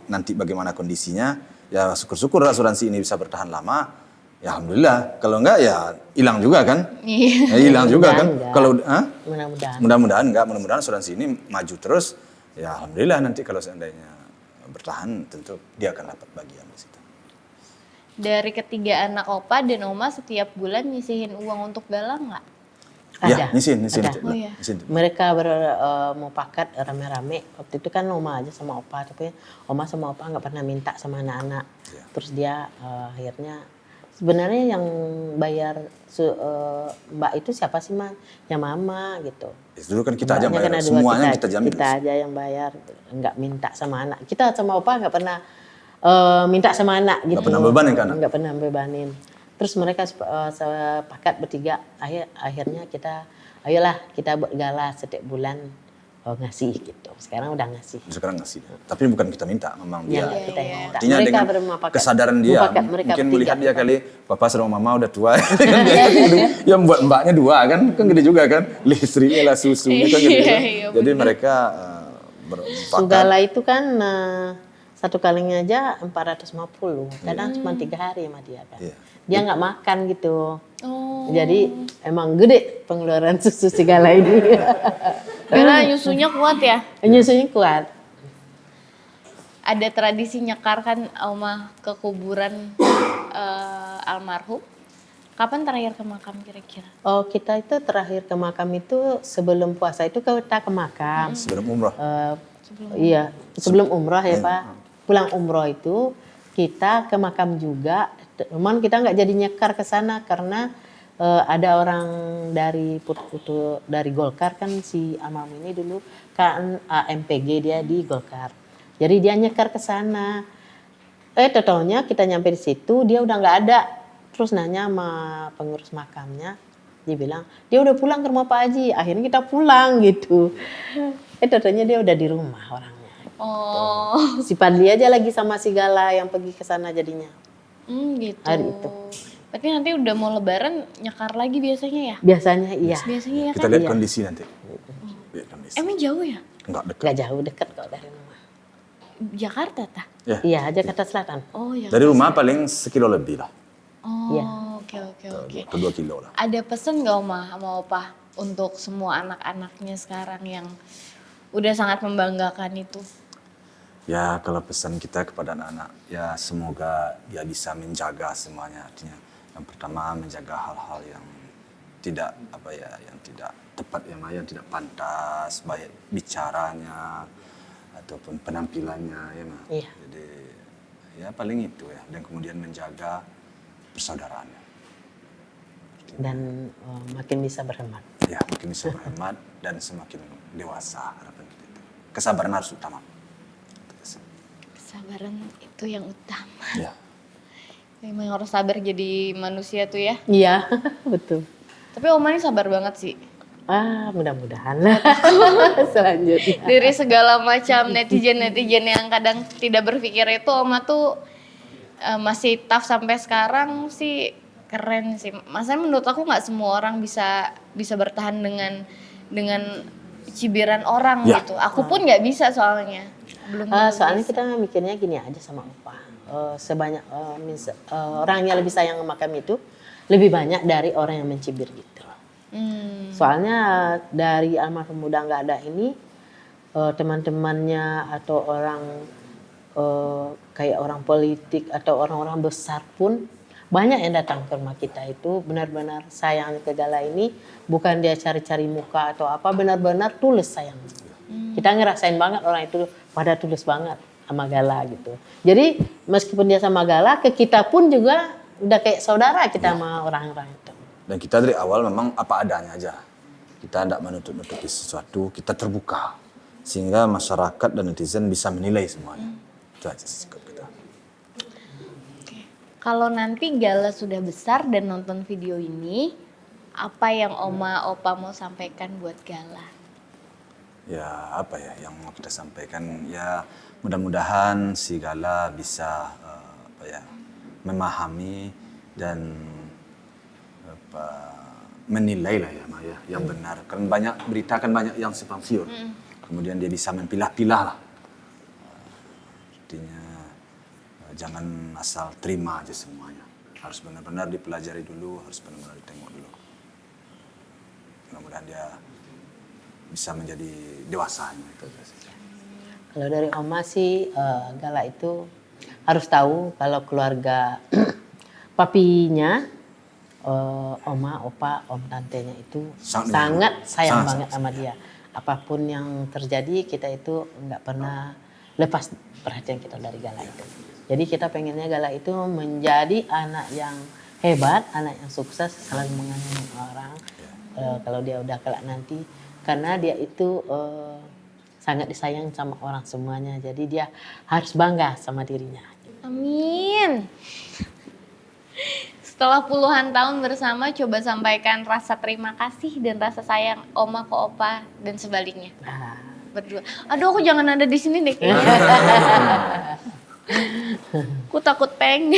Nanti bagaimana kondisinya, ya syukur-syukur asuransi ini bisa bertahan lama, ya alhamdulillah. Kalau enggak ya hilang juga kan? Iya. Ya, hilang juga kan? Mudah-mudahan Kalau mudah-mudahan. mudah-mudahan asuransi ini maju terus, ya alhamdulillah nanti kalau seandainya bertahan tentu dia akan dapat bagian di situ. Dari ketiga anak Opa dan Oma setiap bulan nyisihin uang untuk Gala nggak? Ya, Ada. nyisin. Ada. Oh, iya. Nyisin. Mereka mau pakat rame-rame. Waktu itu kan Oma aja sama Opa, tapi Oma sama Opa nggak pernah minta sama anak-anak. Iya. Terus dia akhirnya sebenarnya yang bayar Mbak itu siapa sih Mas? Ya Mama gitu. Dulu kan kita aja Mbaknya bayar, kan ada semuanya dua, kita jamin. Kita aja yang bayar, nggak minta sama anak. Kita sama Opa nggak pernah minta sama anak gitu. Nggak pernah bebanin ke anak? Nggak pernah bebanin. Terus mereka sepakat bertiga, akhirnya kita, ayolah kita buat Gala setiap bulan ngasih gitu. Sekarang udah ngasih. Sekarang ngasih. Tapi bukan kita minta, memang dia. Ya, kita yang minta. Artinya Mereka dengan bermuafakat. kesadaran dia, Mufakat, mereka mungkin bertiga. melihat dia kali, Papa sama Mama udah tua, kan yang buat mbaknya dua kan gede juga kan, listriknya lah susunya kan gede juga. Iya, Jadi mereka bermuafakat. Sugala itu kan satu kalinya aja 450, kadang cuma 3 hari sama dia kan. Iya. Dia nggak makan gitu. Oh. Jadi emang gede pengeluaran susu si Gala ini. Gala nyusunya kuat ya? Nyusunya kuat. Ada tradisi nyekar kan Oma ke kuburan almarhum. Kapan terakhir ke makam kira-kira? Oh, kita itu terakhir ke makam itu sebelum puasa itu kita ke makam. Sebelum umroh. Iya, sebelum umroh ya Pak. Pulang umroh itu kita ke makam juga. Cuman kita nggak jadi nyekar ke sana karena ada orang dari dari Golkar kan si Amam ini dulu kan MPG dia di Golkar. Jadi dia nyekar ke sana. Totalnya kita nyampe di situ dia udah nggak ada. Terus nanya sama pengurus makamnya, dia bilang dia udah pulang ke rumah Pak Haji. Akhirnya kita pulang gitu. Totalnya dia udah di rumah orangnya. Oh. Si Padli aja lagi sama si Gala yang pergi ke sana jadinya. Gitu. Hari itu. Berarti nanti udah mau lebaran nyekar lagi biasanya ya? Biasanya iya. Biasanya ya Kita kan? lihat Iya. kondisi nanti. Lihat kondisi. Emang jauh ya? Enggak dekat. Gak jauh deket kok dari rumah. Jakarta tah? Ya. Iya, Jakarta Selatan. Oh ya. Dari rumah paling 1 kilo lebih lah. Oh, Iya. oke. Ke 2 kilo lah. Ada pesan gak Oma sama Opa untuk semua anak-anaknya sekarang yang udah sangat membanggakan itu? Ya kalau pesan kita kepada anak-anak, ya semoga dia bisa menjaga semuanya. Artinya yang pertama menjaga hal-hal yang tidak yang tidak tepat, yang tidak pantas, baik bicaranya ataupun penampilannya, ya Ma. Iya. Jadi ya paling itu ya, dan kemudian menjaga persaudaraannya. Dan makin bisa berhemat. Ya makin bisa berhemat dan semakin dewasa, harapan kita itu. Kesabaran harus utama. Kesabaran itu yang utama. Ya. Memang harus sabar jadi manusia tuh ya. Iya, betul. Tapi Oma ini sabar banget sih. Mudah-mudahan. Selanjutnya. Dari segala macam netizen-netizen yang kadang tidak berpikir itu, Oma tuh masih tough sampai sekarang sih, keren sih. Masanya menurut aku nggak semua orang bisa bertahan dengan cibiran orang Ya. gitu. Aku pun nggak bisa soalnya. Belum Soalnya bisa. kita mikirnya gini aja sama Opa. Sebanyak orang yang lebih sayang sama kami itu lebih banyak dari orang yang mencibir gitu. Soalnya dari almarhum udah nggak ada ini, teman-temannya atau orang kayak orang politik atau orang-orang besar pun banyak yang datang ke rumah kita itu benar-benar sayang ke Gala ini, bukan dia cari-cari muka atau apa, benar-benar tulus sayang. Kita ngerasain banget orang itu pada tulus banget sama Gala gitu. Jadi meskipun dia sama Gala, ke kita pun juga udah kayak saudara kita sama orang-orang itu. Dan kita dari awal memang apa adanya aja. Kita tidak menutup-nutupi sesuatu, kita terbuka. Sehingga masyarakat dan netizen bisa menilai semuanya. Itu aja sikap kita. Kalau nanti Gala sudah besar dan nonton video ini, apa yang Oma Opa mau sampaikan buat Gala? Ya apa ya yang mau kita sampaikan, ya mudah-mudahan si Gala bisa memahami dan menilai lah ya Maya yang benar. Kan banyak berita kan banyak yang simpang siur. Kemudian dia bisa memilah-pilah lah. Artinya jangan asal terima aja semuanya. Harus benar-benar dipelajari dulu, harus benar-benar ditengok dulu. Mudah-mudahan dia bisa menjadi dewasa gitu. Kalau dari Oma sih Gala itu harus tahu kalau keluarga papinya, Oma, Opa, Om tantenya itu sangat sayang banget sama dia. Apapun yang terjadi kita itu nggak pernah lepas perhatian kita dari Gala itu. Jadi kita pengennya Gala itu menjadi anak yang hebat, anak yang sukses, selalu mengayomi orang. Kalau dia udah kelak nanti, karena dia itu sangat disayang sama orang semuanya. Jadi dia harus bangga sama dirinya. Amin. Setelah puluhan tahun bersama, coba sampaikan rasa terima kasih dan rasa sayang Oma ke Opa dan sebaliknya. Berdua. Aduh, aku jangan ada di sini deh kayaknya. Aku takut pengen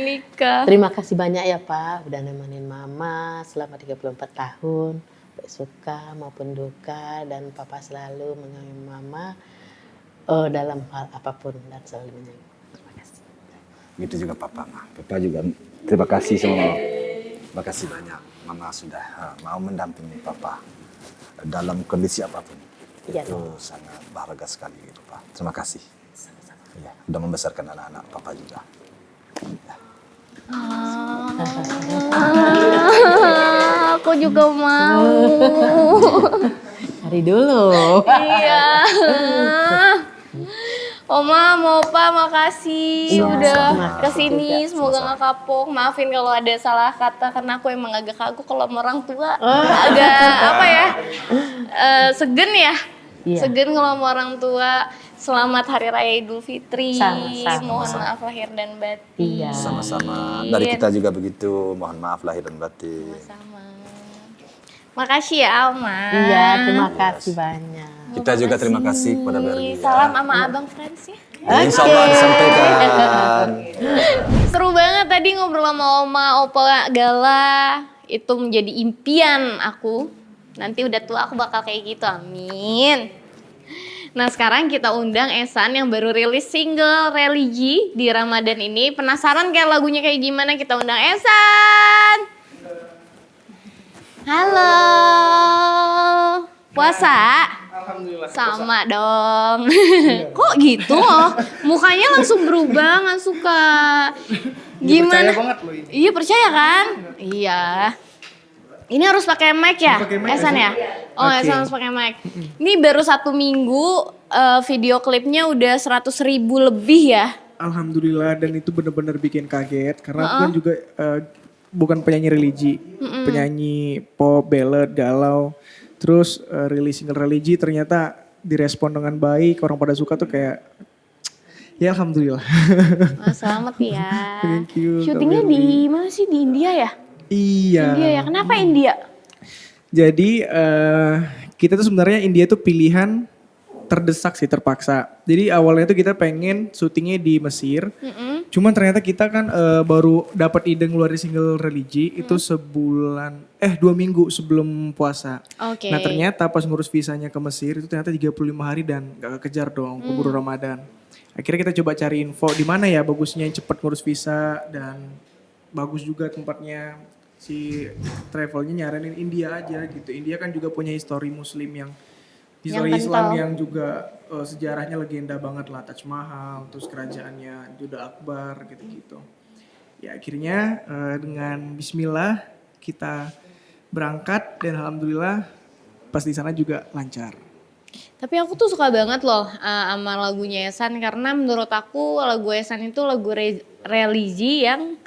nikah. Terima kasih banyak ya Pak, udah nemenin Mama selama 34 tahun. Baik suka maupun duka, dan Papa selalu mengayomi Mama dalam hal apapun dan selalu menyayangi. Terima kasih. Gitu juga papa. Papa juga terima kasih sama mama. Terima kasih banyak. Mama sudah mau mendampingi papa dalam kondisi apapun. Iya. Itu sangat berharga sekali gitu Pak. Terima kasih. Ya, udah membesarkan anak-anak papa juga. Ya. Aku juga mau. Cari dulu. Iya. Oma, Opa, makasih udah kesini. Semoga nggak kapok. Maafin kalau ada salah kata karena aku emang agak kagok kalau sama orang tua. Agak apa ya? Segen ya. Iya. Segen kalau sama orang tua. Selamat Hari Raya Idul Fitri. Sama-sama. Mohon maaf lahir dan batin. Iya. Sama-sama. Dari kita juga begitu. Mohon maaf lahir dan batin. Sama. Makasih ya, Oma. Iya, terima kasih banyak. Kita juga terima kasih kepada Berli. Salam sama Abang Frans ya. Insya Allah disampaikan. Seru banget tadi ngobrol sama Oma, Opa, Gala. Itu menjadi impian aku. Nanti udah tua aku bakal kayak gitu, amin. Nah sekarang kita undang Ehsan yang baru rilis single Religi di Ramadan ini. Penasaran kayak lagunya kayak gimana? Kita undang Ehsan. Halo. Puasa? Alhamdulillah. Sama dong. Kok gitu? Mukanya langsung berubah, nggak suka. Gimana? Percaya banget loh ini. Iya percaya kan? Iya. Ini harus pakai mic ya? Pakai mic, Ehsan ya? Oh Oke. Ehsan harus pakai mic. Ini baru 1 minggu video klipnya udah 100.000 lebih ya? Alhamdulillah, dan itu benar-benar bikin kaget karena aku kan juga bukan penyanyi religi, penyanyi pop, ballad, galau. Terus rilis single Religi ternyata direspon dengan baik, orang pada suka tuh kayak ya alhamdulillah. Wah, selamat ya. Thank you, Syutingnya Kak di Berli. mana sih? Di India ya? Iya. India ya. Kenapa India? Jadi kita tuh sebenarnya India tuh pilihan terdesak sih, terpaksa. Jadi awalnya tuh kita pengen syutingnya di Mesir. Cuman ternyata kita kan baru dapat ide ngeluarin single Religi itu 2 minggu sebelum puasa. Oke. Nah ternyata pas ngurus visanya ke Mesir itu ternyata 35 hari dan gak kekejar dong keburu Ramadan. Akhirnya kita coba cari info di mana ya bagusnya yang cepet ngurus visa dan bagus juga tempatnya. Si travelnya nyaranin India aja gitu. India kan juga punya histori muslim yang histori Islam kental. yang juga sejarahnya legenda banget lah, Taj Mahal, terus kerajaannya Juda Akbar gitu-gitu. Ya akhirnya dengan Bismillah kita berangkat dan alhamdulillah pas di sana juga lancar. Tapi aku tuh suka banget loh sama lagunya Ehsan karena menurut aku lagu Ehsan itu lagu religi yang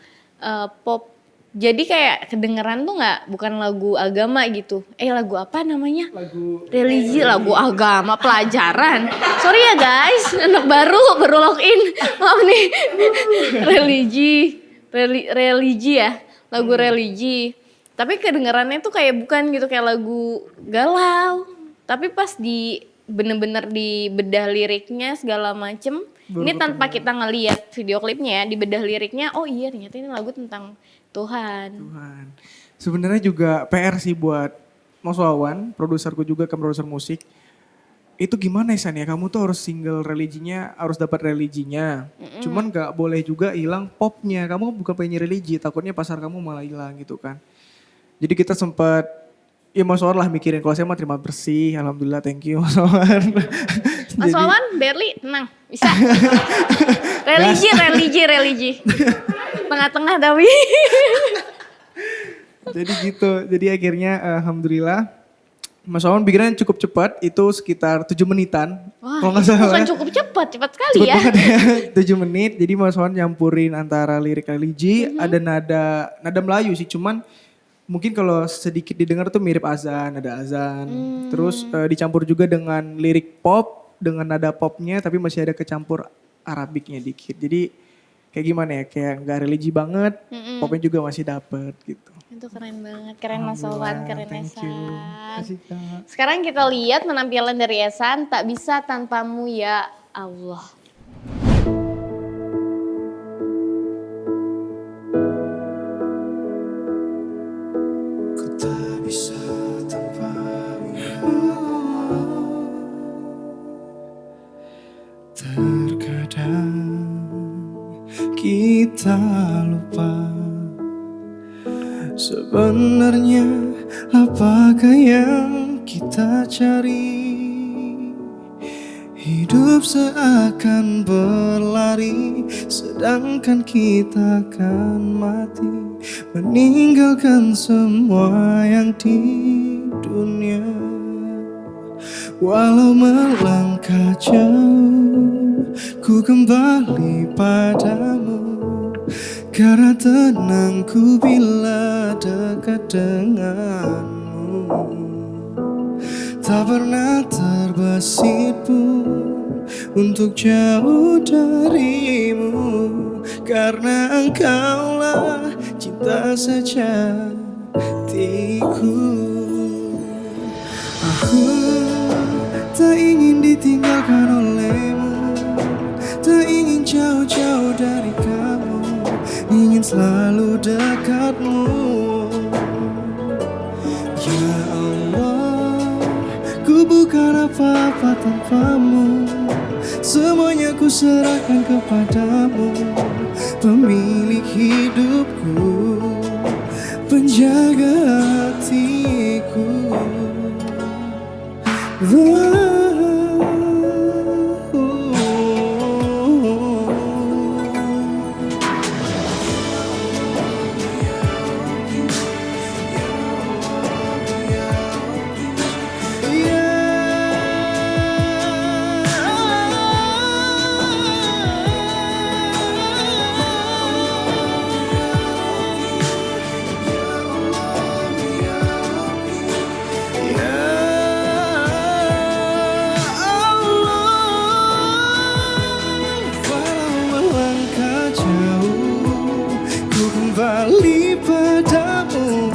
pop. Jadi kayak kedengeran tuh bukan lagu agama gitu. Lagu apa namanya? Lagu Religi, lagu agama, pelajaran. Sorry ya guys, anak baru login. Maaf nih. Religi ya, lagu religi. Tapi kedengarannya tuh kayak bukan gitu, kayak lagu galau. Tapi pas bener-bener dibedah liriknya segala macem. Ini tanpa kita ngeliat video klipnya ya, dibedah liriknya, oh iya ternyata ini lagu tentang Tuhan. Sebenarnya juga PR sih buat Mas Wawan, produserku juga kan produser musik. Itu gimana San ya, kamu tuh harus single religinya, harus dapat religinya. Cuman gak boleh juga hilang popnya, kamu bukan penyanyi religi, takutnya pasar kamu malah hilang gitu kan. Jadi kita sempat, ya Mas Wawan lah mikirin, kalau saya mah terima bersih, alhamdulillah thank you Mas Wawan. Mas Wawan, Berli, tenang, bisa. religi. Tengah-tengah tapi. Jadi gitu, jadi akhirnya alhamdulillah Mas Wawan bikinnya cukup cepat, itu sekitar 7 menitan. Wah, Kalau nggak itu salah. bukan cukup cepat sekali Cepet ya. banget ya, 7 menit. Jadi Mas Wawan nyampurin antara lirik religi, ada nada Melayu sih, cuman mungkin kalau sedikit didengar tuh mirip azan, ada azan. Terus dicampur juga dengan lirik pop, dengan nada popnya, tapi masih ada kecampur Arabiknya dikit. Jadi kayak gimana ya, kayak nggak religi banget, popnya juga masih dapet gitu. Itu keren banget, keren Mas Wawan, keren Thank you. Ehsan. Kasih Kak. Sekarang kita lihat penampilan dari Ehsan, tak bisa tanpamu ya Allah. Ku tak bisa tanpamu. Terkadang kita lupa. Sebenarnya apakah yang kita cari? Hidup seakan berlari, sedangkan kita akan mati, meninggalkan semua yang di dunia. Walau melangkah jauh, ku kembali padamu, karena tenangku bila dekat denganmu. Tak pernah terbesit pun untuk jauh darimu, karena engkaulah cinta sejatiku. Aku tak ingin ditinggalkan olehmu, tak ingin jauh-jauh dari kamu, ingin selalu dekatmu. Ya Allah, ku bukan apa-apa tanpamu, semuanya ku serahkan kepadamu, pemilik hidupku, penjaga hatiku. Kembali padamu,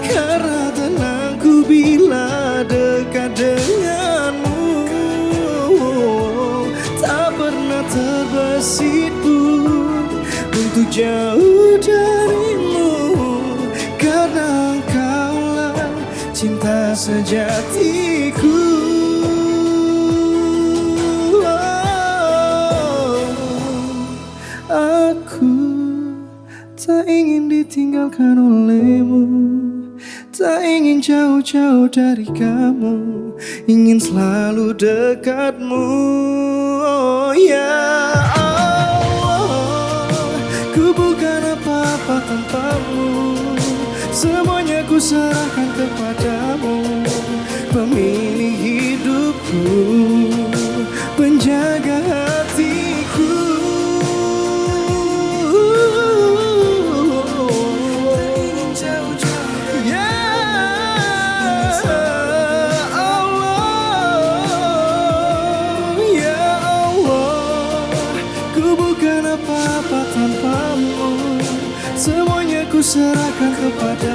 karena tenangku bila dekat denganmu. Tak pernah terbesit pun untuk jauh darimu, karena engkaulah cinta sejatiku. Aku tak ingin ditinggalkan olehmu, tak ingin jauh-jauh dari kamu, ingin selalu dekatmu. Oh ya Allah, ku bukan apa-apa tanpamu, semuanya ku serahkan kepadamu, pemilik hidupku, penjaga hatiku. Apa-apa tanpamu, semuanya ku serahkan kepada